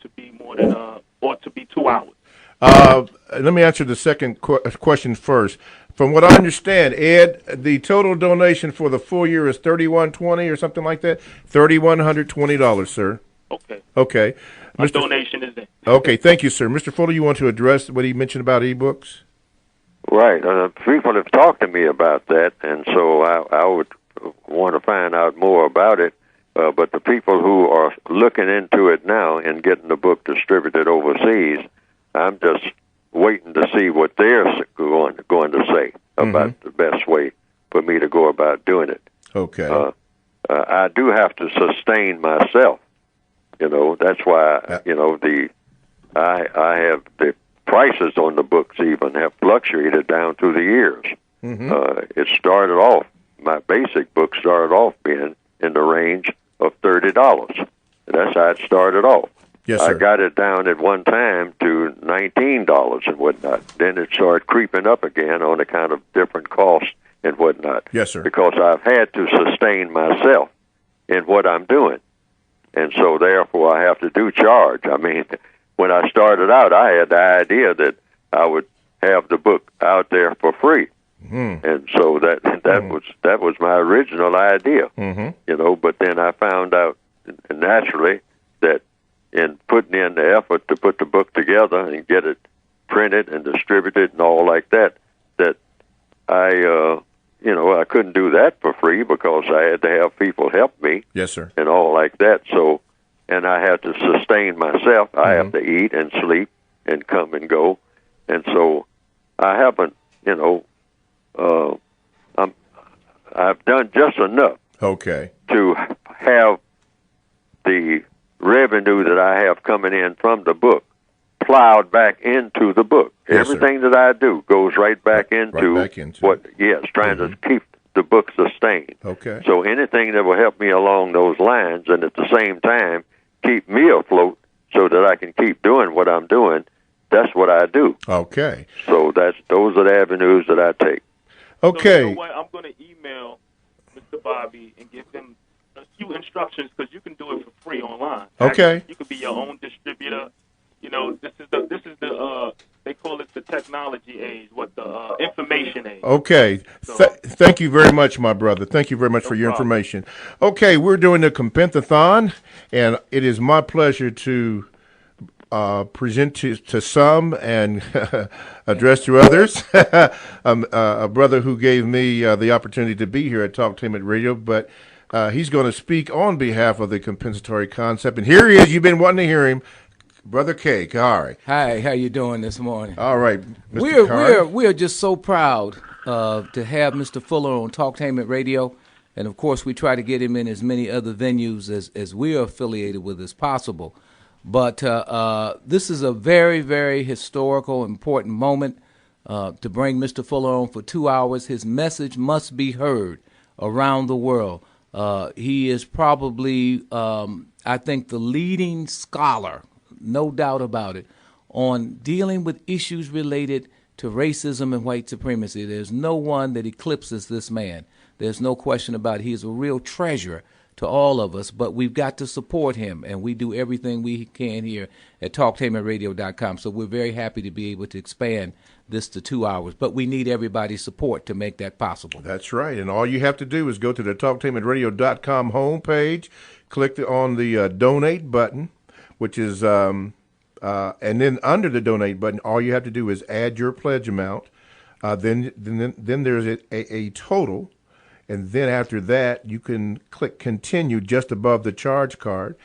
to be more than or to be 2 hours? Let me answer the second question first. From what I understand, Ed, the total donation for the full year is $3,120 or something like that. $3,120, sir. Okay. Okay. My donation is in. Okay, thank you, sir. Mr. Fuller, you want to address what he mentioned about ebooks? Right. People have talked to me about that, and so I would want to find out more about it. But the people who are looking into it now and getting the book distributed overseas, I'm just waiting to see what they're going to say about the best way for me to go about doing it. Okay. I do have to sustain myself. That's why I have the prices on the books even have fluctuated down through the years. It started off, my basic book started off being in the range of $30. That's how it started off. Yes, sir. I got it down at one time to $19 and whatnot. Then it started creeping up again on account of different costs and whatnot. Yes, sir. Because I've had to sustain myself in what I'm doing. And so, therefore, I have to do charge. I mean, when I started out, I had the idea that I would have the book out there for free. And so that was my original idea. But then I found out naturally that in putting in the effort to put the book together and get it printed and distributed and all like that, that I couldn't do that for free because I had to have people help me. Yes, sir. And all like that. So, and I had to sustain myself. I have to eat and sleep and come and go. And so I haven't, I've done just enough. Okay. To have the revenue that I have coming in from the book, plowed back into the book. Yes, sir. Everything that I do goes right back into back into what, yes, trying to keep the book sustained. Okay. So anything that will help me along those lines and at the same time keep me afloat so that I can keep doing what I'm doing, that's what I do. Okay. So those are the avenues that I take. Okay. So you know what? I'm going to email Mr. Bobby and give him a few instructions because you can do it for free online. Okay. Actually, you could be your own distributor. You know, this is the they call it the technology age, the information age. Okay. Thank you very much, my brother. Thank you very much for your information. Okay, we're doing the Compentathon, and it is my pleasure to present to some and address to others. A brother who gave me the opportunity to be here at Talktainment Radio, but he's going to speak on behalf of the compensatory concept. And here he is. You've been wanting to hear him. Brother K. Kari. Hi, how you doing this morning? All right, Mr. Kari. We're just so proud to have Mr. Fuller on Talktainment Radio, and of course we try to get him in as many other venues as we are affiliated with as possible. But this is a very, very historical, important moment to bring Mr. Fuller on for 2 hours. His message must be heard around the world. He is probably, I think, the leading scholar, no doubt about it, on dealing with issues related to racism and white supremacy. There's no one that eclipses this man. There's no question about it. He is a real treasure to all of us, but we've got to support him, and we do everything we can here at TalkTainmentRadio.com. So we're very happy to be able to expand this to 2 hours, but we need everybody's support to make that possible. That's right, and all you have to do is go to the TalkTainmentRadio.com homepage, click on the donate button, which is, and then under the donate button, all you have to do is add your pledge amount. Then there's a total, and then after that, you can click continue just above the charge card.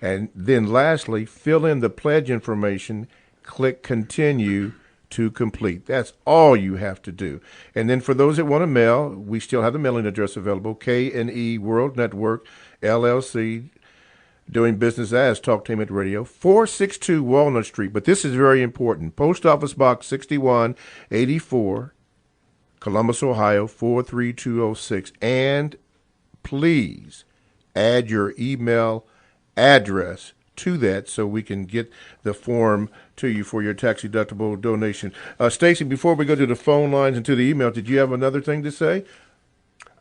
And then lastly, fill in the pledge information, click continue to complete. That's all you have to do. And then for those that want to mail, we still have the mailing address available, K&E World Network, LLC, doing business as Talktainment Radio, 462 Walnut Street. But this is very important. Post Office Box 6184, Columbus, Ohio, 43206. And please add your email address to that so we can get the form to you for your tax-deductible donation. Stacy, before we go to the phone lines and to the email, did you have another thing to say?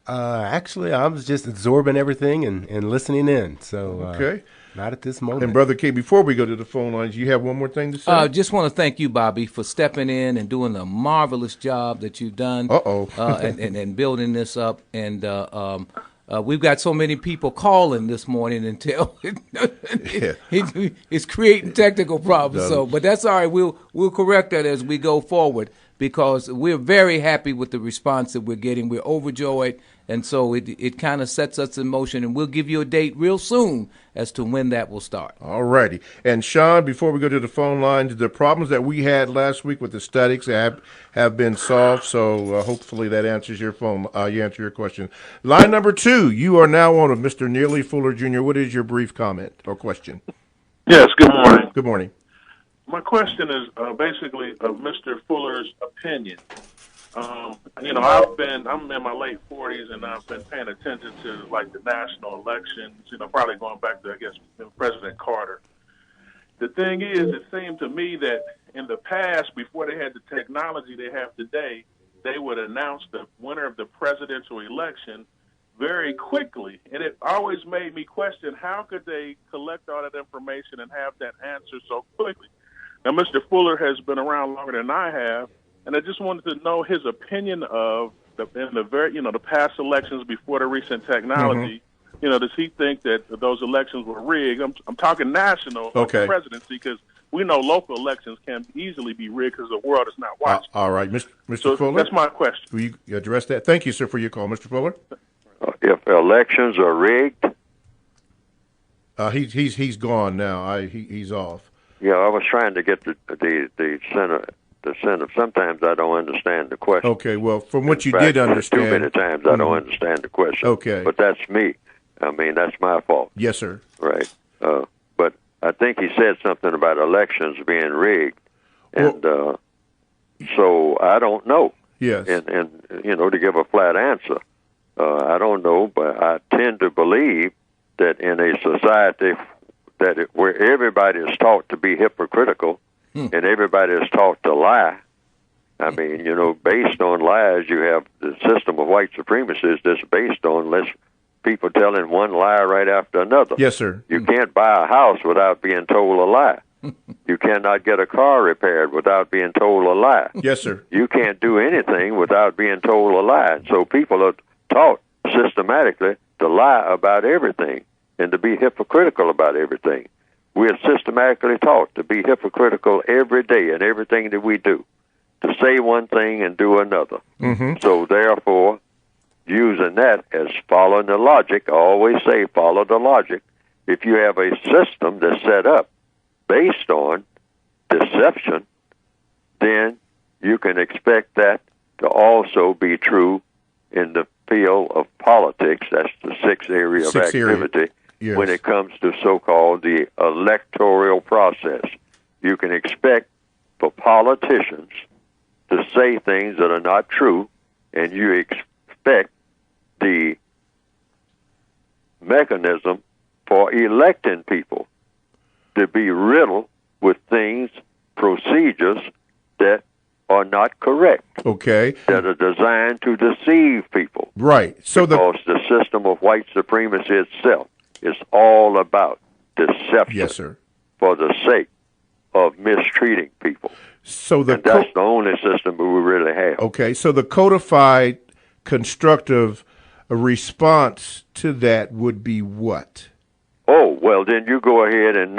Actually, I was just absorbing everything and listening in. So Okay. Not at this moment. And Brother K, before we go to the phone lines, you have one more thing to say? Just want to thank you, Bobby, for stepping in and doing a marvelous job that you've done. And building this up. And we've got so many people calling this morning and tell it's creating technical problems. So, but that's all right. We'll correct that as we go forward, because we're very happy with the response that we're getting. We're overjoyed, and so it kind of sets us in motion, and we'll give you a date real soon as to when that will start. All righty. And Sean, before we go to the phone lines, the problems that we had last week with the statics have been solved, so hopefully that answers your answer your question. Line number 2, you are now on with Mr. Neely Fuller Jr. What is your brief comment or question? Yes, good morning. Good morning. My question is basically of Mr. Fuller's opinion. I'm in my late 40s, and I've been paying attention to like the national elections. Probably going back to President Carter. The thing is, it seemed to me that in the past, before they had the technology they have today, they would announce the winner of the presidential election very quickly, and it always made me question how could they collect all that information and have that answer so quickly. Now, Mr. Fuller has been around longer than I have, and I just wanted to know his opinion of the past elections before the recent technology. Mm-hmm. Does he think that those elections were rigged? I'm talking national presidency, because we know local elections can easily be rigged because the world is not watching. All right, Mr. Fuller. That's my question. Will you address that? Thank you, sir, for your call, Mr. Fuller. If elections are rigged, he's gone now. He's off. Yeah, I was trying to get the center. The center. Sometimes I don't understand the question. Okay, well, from what you did understand, too many times I don't understand the question. Okay, but that's me. I mean, that's my fault. Yes, sir. Right. But I think he said something about elections being rigged, and so I don't know. Yes. And to give a flat answer, I don't know, but I tend to believe that in a society where everybody is taught to be hypocritical and everybody is taught to lie. I mean, based on lies, you have the system of white supremacy is just based on people telling one lie right after another. Yes, sir. You can't buy a house without being told a lie. You cannot get a car repaired without being told a lie. Yes, sir. You can't do anything without being told a lie. And so people are taught systematically to lie about everything and to be hypocritical about everything. We are systematically taught to be hypocritical every day in everything that we do, to say one thing and do another. Mm-hmm. So therefore, using that as following the logic, I always say follow the logic. If you have a system that's set up based on deception, then you can expect that to also be true in the field of politics. That's the sixth area of activity. Yes. When it comes to so-called the electoral process. You can expect for politicians to say things that are not true, and you expect the mechanism for electing people to be riddled with things, procedures that are not correct. Okay. That are designed to deceive people. Right. So because the system of white supremacy itself is all about deception. Yes, sir. For the sake of mistreating people. So and that's the only system we really have. Okay. So the codified constructive response to that would be what? Oh, well, then you go ahead and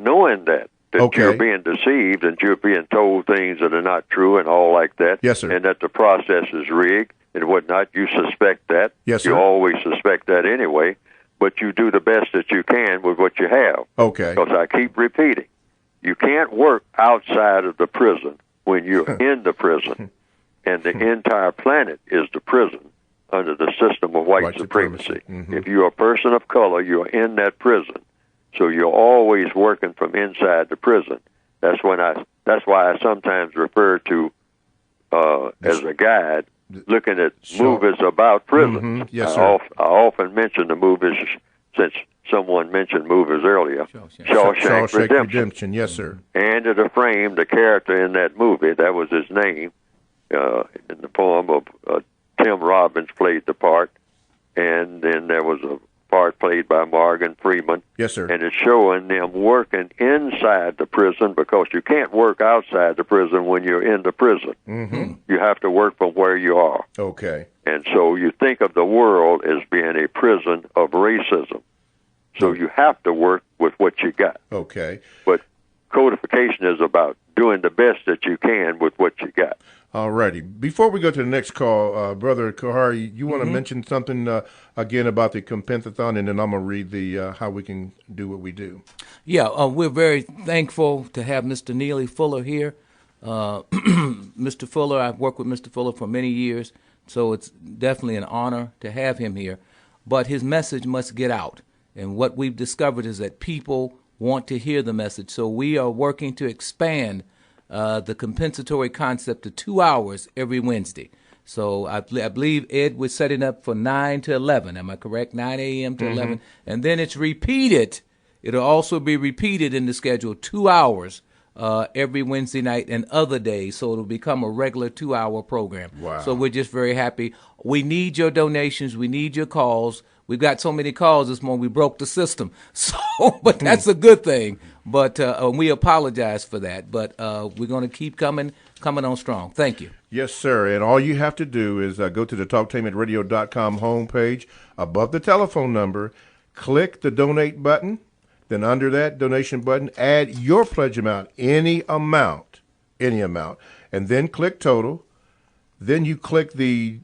knowing that okay. you're being deceived and you're being told things that are not true and all like that. Yes, sir. And that the process is rigged and whatnot. You suspect that. Yes, sir. You always suspect that anyway. But you do the best that you can with what you have. Okay. Because I keep repeating, you can't work outside of the prison when you're in the prison, and the entire planet is the prison under the system of white supremacy. Mm-hmm. If you're a person of color, you're in that prison, so you're always working from inside the prison. That's why I sometimes refer to as a guide looking at movies about prisons. Mm-hmm. Yes, sir. I often mention the movies since someone mentioned movies earlier. Shawshank Redemption. Yes, sir. Andy Dufresne, the character in that movie, that was his name, in the form of Tim Robbins played the part, and then there was a part played by Morgan Freeman. Yes, sir. And it's showing them working inside the prison because you can't work outside the prison when you're in the prison. Mm-hmm. You have to work from where you are. Okay. And so you think of the world as being a prison of racism. So you have to work with what you got. Okay. But codification is about doing the best that you can with what you got. All righty. Before we go to the next call, Brother Kahari, you want to mention something again about the compensathon, and then I'm going to read the how we can do what we do. Yeah, we're very thankful to have Mr. Neely Fuller here. Mr. Fuller, I've worked with Mr. Fuller for many years, so it's definitely an honor to have him here. But his message must get out. And what we've discovered is that people want to hear the message. So we are working to expand the compensatory concept to 2 hours every Wednesday. So I believe, Ed, we're setting up for 9 to 11. Am I correct? 9 a.m. to 11. And then it's repeated. It'll also be repeated in the schedule 2 hours every Wednesday night and other days. So it'll become a regular 2-hour program. Wow. So we're just very happy. We need your donations. We need your calls. We've got so many calls this morning, we broke the system. So, but that's a good thing. But we apologize for that. But we're going to keep coming on strong. Thank you. Yes, sir. And all you have to do is go to the talktainmentradio.com homepage. Above the telephone number, click the donate button. Then under that donation button, add your pledge amount, any amount, and then click total. Then you click the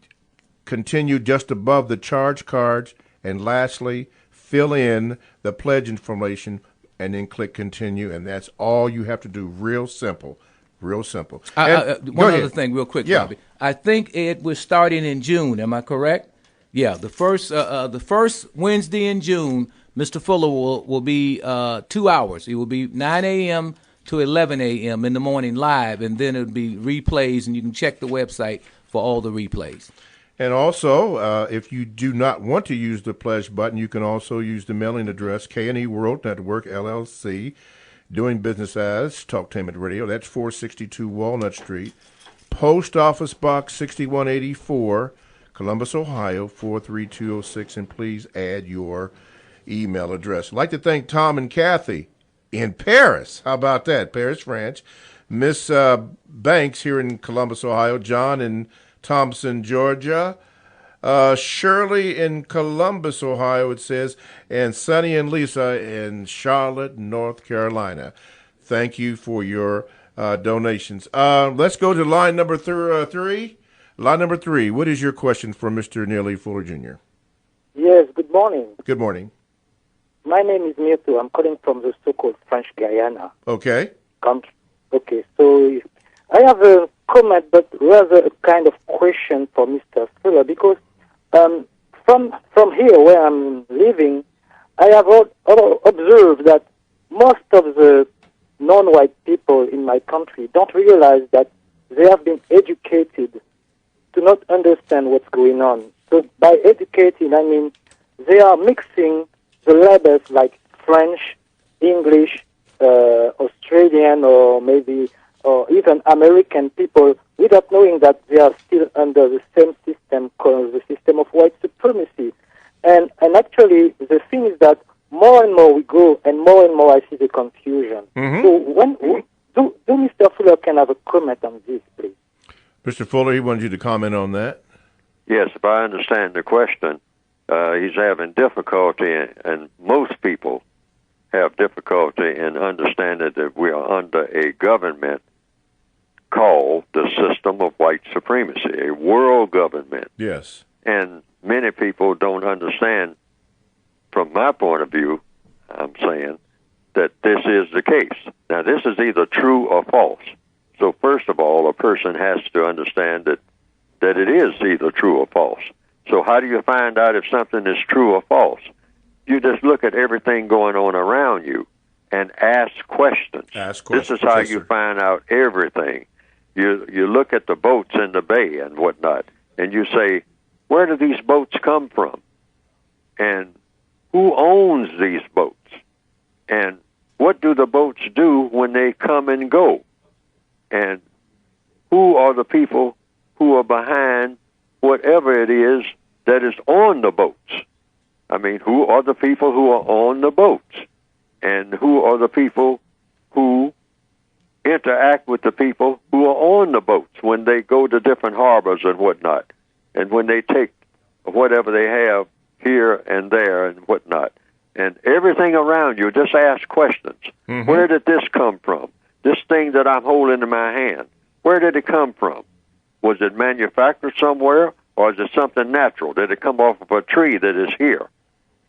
continue just above the charge cards. And lastly, fill in the pledge information and then click continue. And that's all you have to do. Real simple. Real simple. One other thing real quick, yeah. Bobby. I think, Ed, we're starting in June. Am I correct? Yeah, the first Wednesday in June, Mr. Fuller will be 2 hours. It will be 9 a.m. to 11 a.m. in the morning live, and then it'll be replays, and you can check the website for all the replays. And also, if you do not want to use the pledge button, you can also use the mailing address, K&E World Network, LLC, doing business as Talktainment Radio. That's 462 Walnut Street, Post Office Box 6184, Columbus, Ohio, 43206, and please add your email address. I'd like to thank Tom and Kathy in Paris. How about that? Paris, France. Miss Banks here in Columbus, Ohio. John in Thompson, Georgia. Shirley in Columbus, Ohio, it says. And Sonny and Lisa in Charlotte, North Carolina. Thank you for your donations. Let's go to line number three. Line number 3. What is your question for Mr. Neely Fuller Jr.? Yes, good morning. Good morning. My name is Mirtu. I'm calling from the so-called French Guyana Okay. country. Okay, so I have a comment, but rather a kind of question for Mr. Fuller, because from here where I'm living, I have observed that most of the non-white people in my country don't realize that they have been educated to not understand what's going on. So by educated, I mean they are mixing the labels like French, English, Australian, or maybe or even American people without knowing that they are still under the same system called the system of white supremacy. And actually, the thing is that more and more we go, and more I see the confusion. Mm-hmm. So do Mr. Fuller can have a comment on this, please? Mr. Fuller, he wanted you to comment on that. Yes, if I understand the question, he's having difficulty, and most people have difficulty in understanding that we are under a government called the system of white supremacy, a world government. Yes. And many people don't understand, from my point of view, I'm saying, that this is the case. Now, this is either true or false. So first of all, a person has to understand that it is either true or false. So how do you find out if something is true or false? You just look at everything going on around you and ask questions. Ask questions. This is how Yes, you sir. find out everything. You look at the boats in the bay and whatnot, and you say, where do these boats come from? And who owns these boats? And what do the boats do when they come and go? And who are the people who are behind whatever it is that is on the boats? I mean, who are the people who are on the boats? And who are the people who interact with the people who are on the boats when they go to different harbors and whatnot, and when they take whatever they have here and there and whatnot? And everything around you, just ask questions. Mm-hmm. Where did this come from? This thing that I'm holding in my hand, where did it come from? Was it manufactured somewhere, or is it something natural? Did it come off of a tree that is here?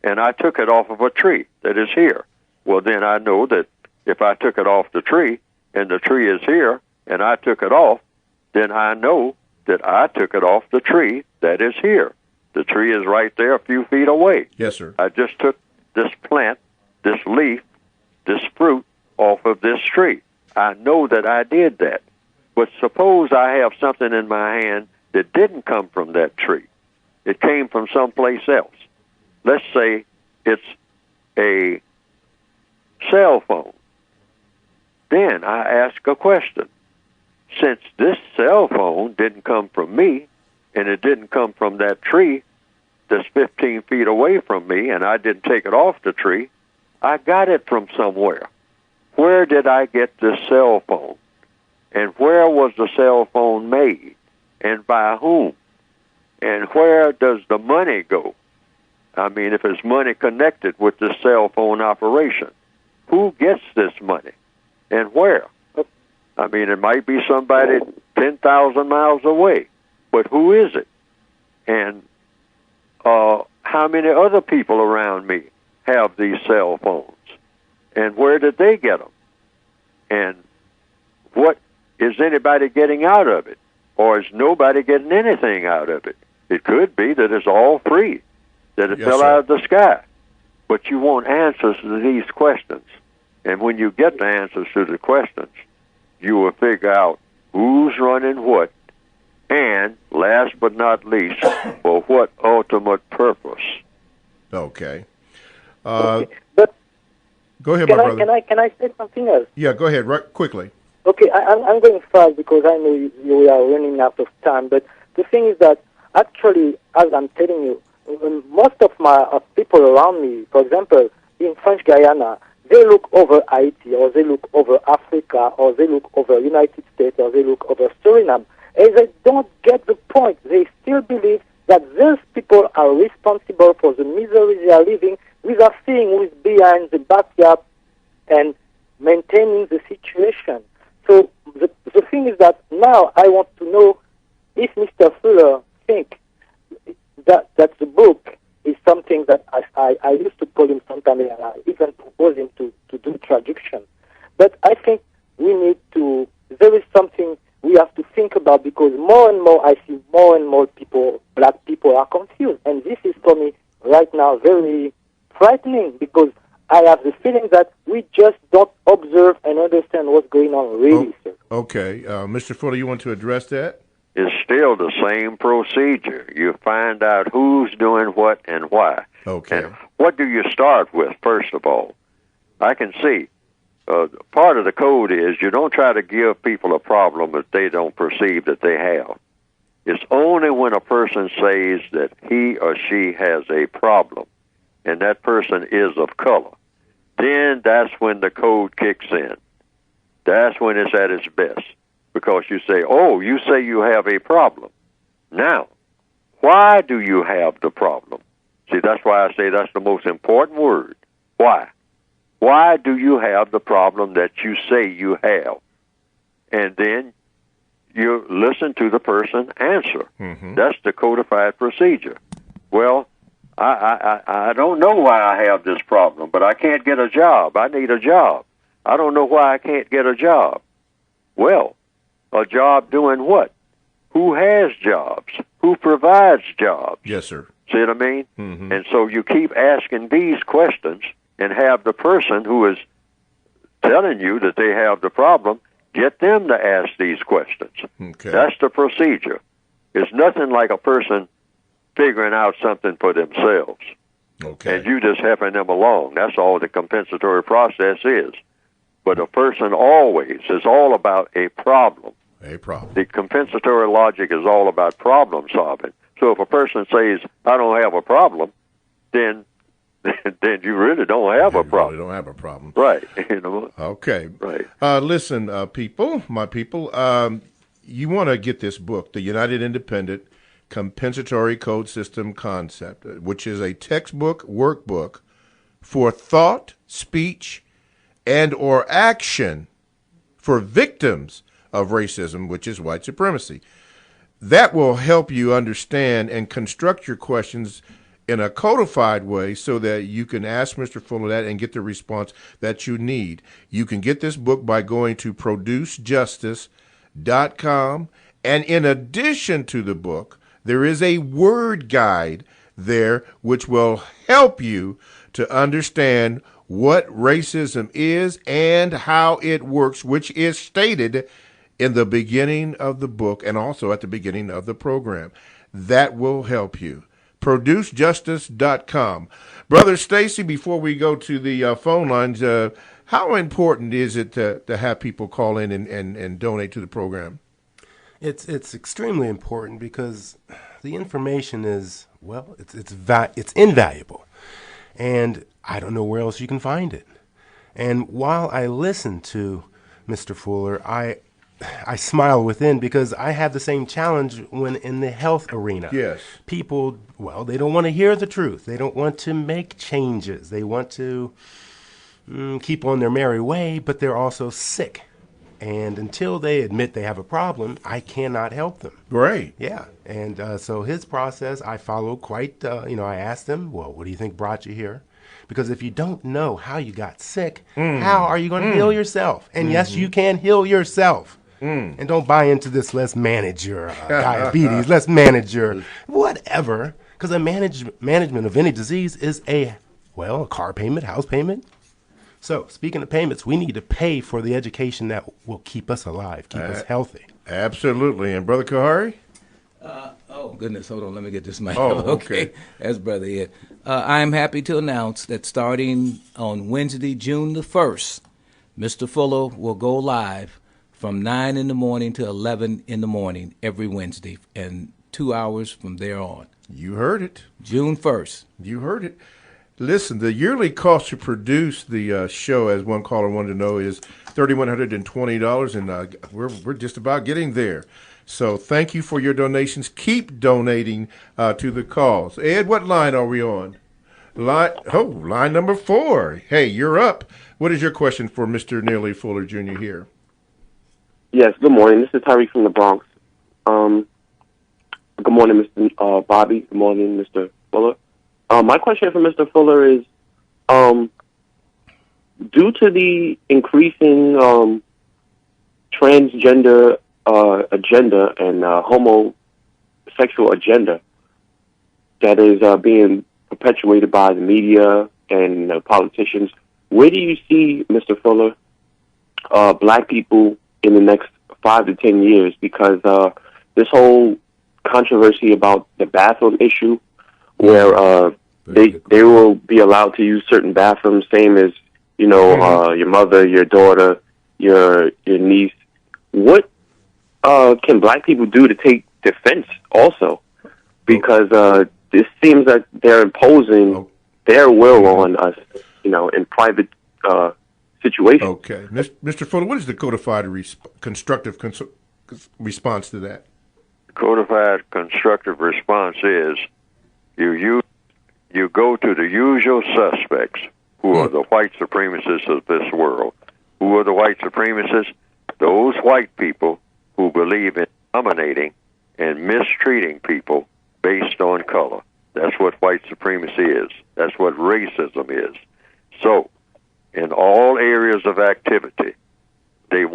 And I took it off of a tree that is here. Well, then I know that if I took it off the tree, and the tree is here, and I took it off, then I know that I took it off the tree that is here. The tree is right there a few feet away. Yes, sir. I just took this plant, this leaf, this fruit off of this tree. I know that I did that. But suppose I have something in my hand that didn't come from that tree. It came from someplace else. Let's say it's a cell phone. Then I ask a question. Since this cell phone didn't come from me, and it didn't come from that tree that's 15 feet away from me, and I didn't take it off the tree, I got it from somewhere. Where did I get this cell phone? And where was the cell phone made? And by whom? And where does the money go? I mean, if it's money connected with the cell phone operation, who gets this money? And where? I mean, it might be somebody 10,000 miles away, but who is it? And how many other people around me have these cell phones? And where did they get them? And what is anybody getting out of it? Or is nobody getting anything out of it? It could be that it's all free, that it Yes, fell sir. out of the sky. but you want answers to these questions. And when you get the answers to the questions, you will figure out who's running what, and last but not least, for what ultimate purpose. Okay. Okay. But Go ahead, my brother. can I say something else? Yeah, go ahead, right quickly. Okay, I'm going fast because I know you are running out of time. But the thing is that actually, as I'm telling you, most of my people around me, for example, in French Guyana, they look over Haiti, or they look over Africa, or they look over United States, or they look over Suriname, and they don't get the point. They still believe that those people are responsible for the misery they are living without seeing who is behind the backyard and maintaining the situation. So the thing is that now I want to know if Mr. Fuller thinks that the book is something that I used to call him sometimes, and I even propose him to do traduction. But I think there is something we have to think about, because more and more I see more and more people, black people, are confused. And this is for me right now very frightening, because I have the feeling that we just don't observe and understand what's going on, really, sir. Okay. Mr. Fuller, you want to address that? It's still the same procedure. You find out who's doing what and why. Okay. And what do you start with, first of all? I can see part of the code is you don't try to give people a problem that they don't perceive that they have. It's only when a person says that he or she has a problem, and that person is of color, then that's when the code kicks in. That's when it's at its best. Because you say, oh, you say you have a problem. Now, why do you have the problem? See, that's why I say that's the most important word. Why? Why do you have the problem that you say you have? And then you listen to the person answer. Mm-hmm. That's the codified procedure. Well, I don't know why I have this problem, but I can't get a job. I need a job. I don't know why I can't get a job. Well, a job doing what? Who has jobs? Who provides jobs? Yes, sir. See what I mean? Mm-hmm. And so you keep asking these questions and have the person who is telling you that they have the problem, get them to ask these questions. Okay. That's the procedure. It's nothing like a person figuring out something for themselves. Okay. And you just helping them along. That's all the compensatory process is. But a person always is all about a problem. A problem. The compensatory logic is all about problem solving. So if a person says, I don't have a problem, then you really don't have a problem. You really don't have a problem. Right. You know? Okay. Right. Listen, my people, you want to get this book, The United Independent Compensatory Code System Concept, which is a textbook workbook for thought, speech, and or action for victims of racism, which is white supremacy. That will help you understand and construct your questions in a codified way so that you can ask Mr. Fuller that and get the response that you need. You can get this book by going to producejustice.com. And in addition to the book, there is a word guide there which will help you to understand what racism is and how it works, which is stated in the beginning of the book and also at the beginning of the program. That will help you. Producejustice.com. Brother Stacy, before we go to the phone lines, how important is it to have people call in and donate to the program? It's extremely important because the information is, well, it's invaluable. And I don't know where else you can find it. And while I listen to Mr. Fuller, I smile within because I have the same challenge when in the health arena. Yes. People, well, they don't want to hear the truth. They don't want to make changes. They want to keep on their merry way, but they're also sick. And until they admit they have a problem, I cannot help them. Great. Yeah. And so his process, I follow quite, I asked him, well, what do you think brought you here? Because if you don't know how you got sick, how are you going to heal yourself? And yes, you can heal yourself. And don't buy into this, let's manage your diabetes, let's manage your whatever. Because a management of any disease is a Well, a car payment, house payment. So, speaking of payments, we need to pay for the education that will keep us alive, keep us healthy. Absolutely. And Brother Kahari? Oh, goodness, hold on, let me get this mic. Oh, okay. That's Brother Ed. I am happy to announce that starting on Wednesday, June the 1st, Mr. Fuller will go live from 9 in the morning to 11 in the morning every Wednesday, and 2 hours from there on. You heard it. June 1st. You heard it. Listen, the yearly cost to produce the show, as one caller wanted to know, is $3,120, and we're just about getting there. So thank you for your donations. Keep donating to the cause. Ed, what line are we on? Line number 4. Hey, you're up. What is your question for Mr. Neely Fuller Jr. here? Yes, good morning. This is Tyreek from the Bronx. Good morning, Mr. Bobby. Good morning, Mr. Fuller. My question for Mr. Fuller is, due to the increasing transgender agenda and homosexual agenda that is being perpetuated by the media and politicians, where do you see, Mr. Fuller, black people in the next 5 to 10 years? Because this whole controversy about the bathroom issue, where they will be allowed to use certain bathrooms, same as your mother, your daughter, your niece. What can black people do to take defense also? Because this seems that they're imposing their will on us, in private situations. Okay. Mr. Fuller, what is the codified constructive response to that? Codified constructive response is you go to the usual suspects, who are the white supremacists of this world. Who are the white supremacists? Those white people who believe in dominating and mistreating people based on color. That's what white supremacy is. That's what racism is. So, in all areas of activity, their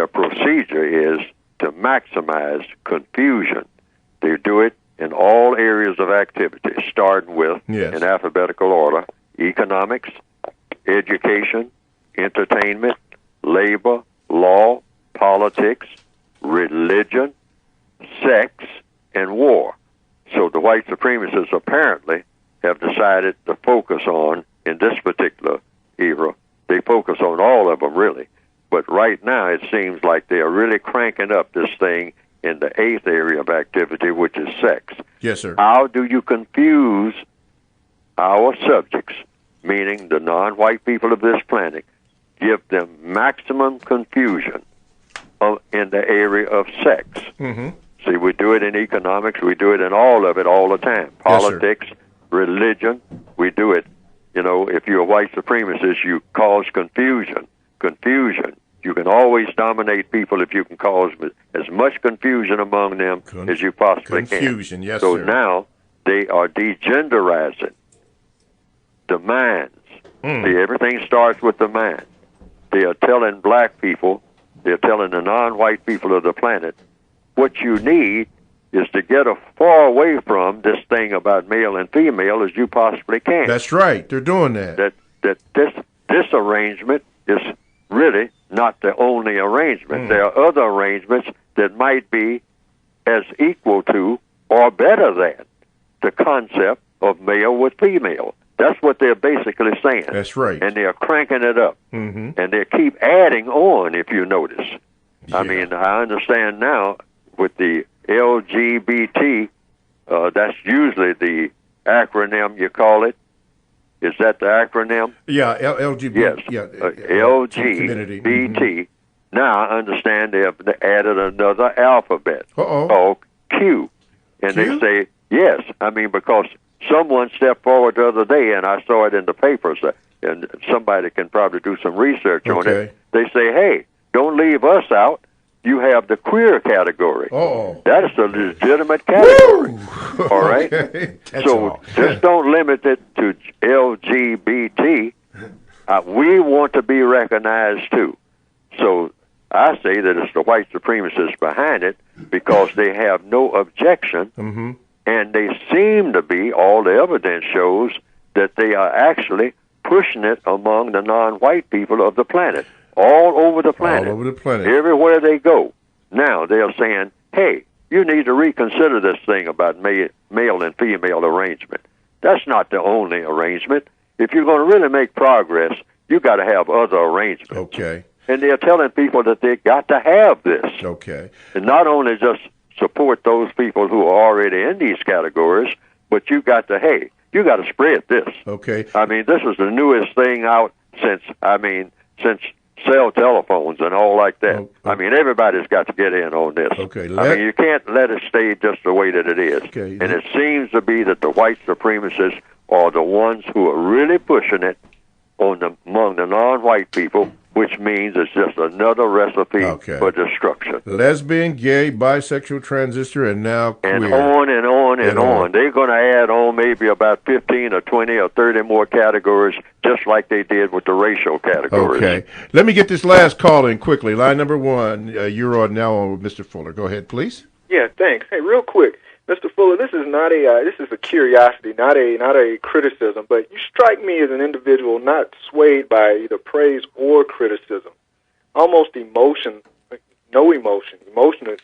procedure is to maximize confusion. They do it in all areas of activity, starting with, in alphabetical order, economics, education, entertainment, labor, law, politics, religion, sex, and war. So the white supremacists apparently have decided to focus on, in this particular era, they focus on all of them, really. But right now it seems like they are really cranking up this thing in the 8th area of activity, which is sex. Yes, sir. How do you confuse our subjects, meaning the non-white people of this planet, give them maximum confusion in the area of sex? Mm-hmm. See, we do it in economics. We do it in all of it all the time. Politics, religion, we do it. If you're a white supremacist, you cause confusion. You can always dominate people if you can cause as much confusion among them as you possibly can. Confusion, yes, so sir. now they are degenderizing the minds. See, everything starts with the mind. They are telling black people, they're telling the non-white people of the planet, what you need is to get as far away from this thing about male and female as you possibly can. That's right. They're doing that. This arrangement is really not the only arrangement. There are other arrangements that might be as equal to or better than the concept of male with female. That's what they're basically saying. That's right. And they're cranking it up. Mm-hmm. And they keep adding on, if you notice. Yeah. I mean, I understand now with the LGBT, that's usually the acronym you call it. Is that the acronym? Yeah, LGBT. Yes. Yeah, LGBT. Mm-hmm. Now I understand they have added another alphabet called Q. And Q? they say, yes. I mean, because someone stepped forward the other day, and I saw it in the papers, and somebody can probably do some research on it. They say, hey, don't leave us out. You have the queer category. That is a legitimate category. All right? So just don't limit it to LGBT. We want to be recognized, too. So I say that it's the white supremacists behind it because they have no objection, and they seem to be, all the evidence shows, they are actually pushing it among the non-white people of the planet, all over the planet. All over the planet. Everywhere they go. Now they're saying, hey, you need to reconsider this thing about male and female arrangement. That's not the only arrangement. If you're going to really make progress, you got to have other arrangements. Okay. And they're telling people that they got to have this. Okay. And not only just support those people who are already in these categories, but you got to, you got to spread this. Okay. I mean, this is the newest thing out since cell telephones and all like that. I mean, everybody's got to get in on this. Okay. I mean, you can't let it stay just the way that it is. Okay. And it seems to be that the white supremacists are the ones who are really pushing it among the non-white people, which means it's just another recipe for destruction. Lesbian, gay, bisexual, transistor, and now queer. And on and on and on. They're going to add on maybe about 15 or 20 or 30 more categories, just like they did with the racial categories. Okay. Let me get this last call in quickly. Line number 1, you're on now on with Mr. Fuller. Go ahead, please. Yeah, thanks. Hey, real quick, Mr. Fuller, this is not this is a curiosity, not a criticism, but you strike me as an individual not swayed by either praise or criticism. Almost no emotionless.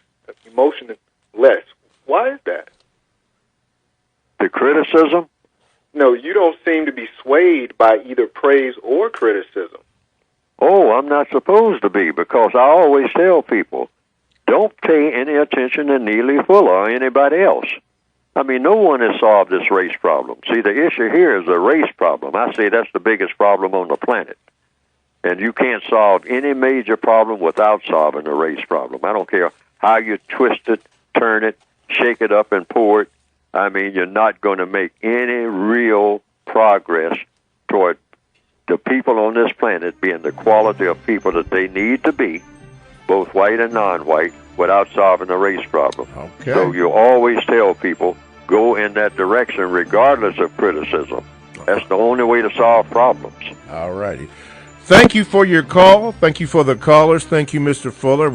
Why is that? The criticism? No, you don't seem to be swayed by either praise or criticism. Oh, I'm not supposed to be, because I always tell people, don't pay any attention to Neely Fuller or anybody else. I mean, no one has solved this race problem. See, the issue here is a race problem. I say that's the biggest problem on the planet. And you can't solve any major problem without solving the race problem. I don't care how you twist it, turn it, shake it up and pour it. I mean, you're not going to make any real progress toward the people on this planet being the quality of people that they need to be, both white and non-white, without solving the race problem. Okay. So you always tell people, go in that direction regardless of criticism. That's the only way to solve problems. All righty. Thank you for your call. Thank you for the callers. Thank you, Mr. Fuller.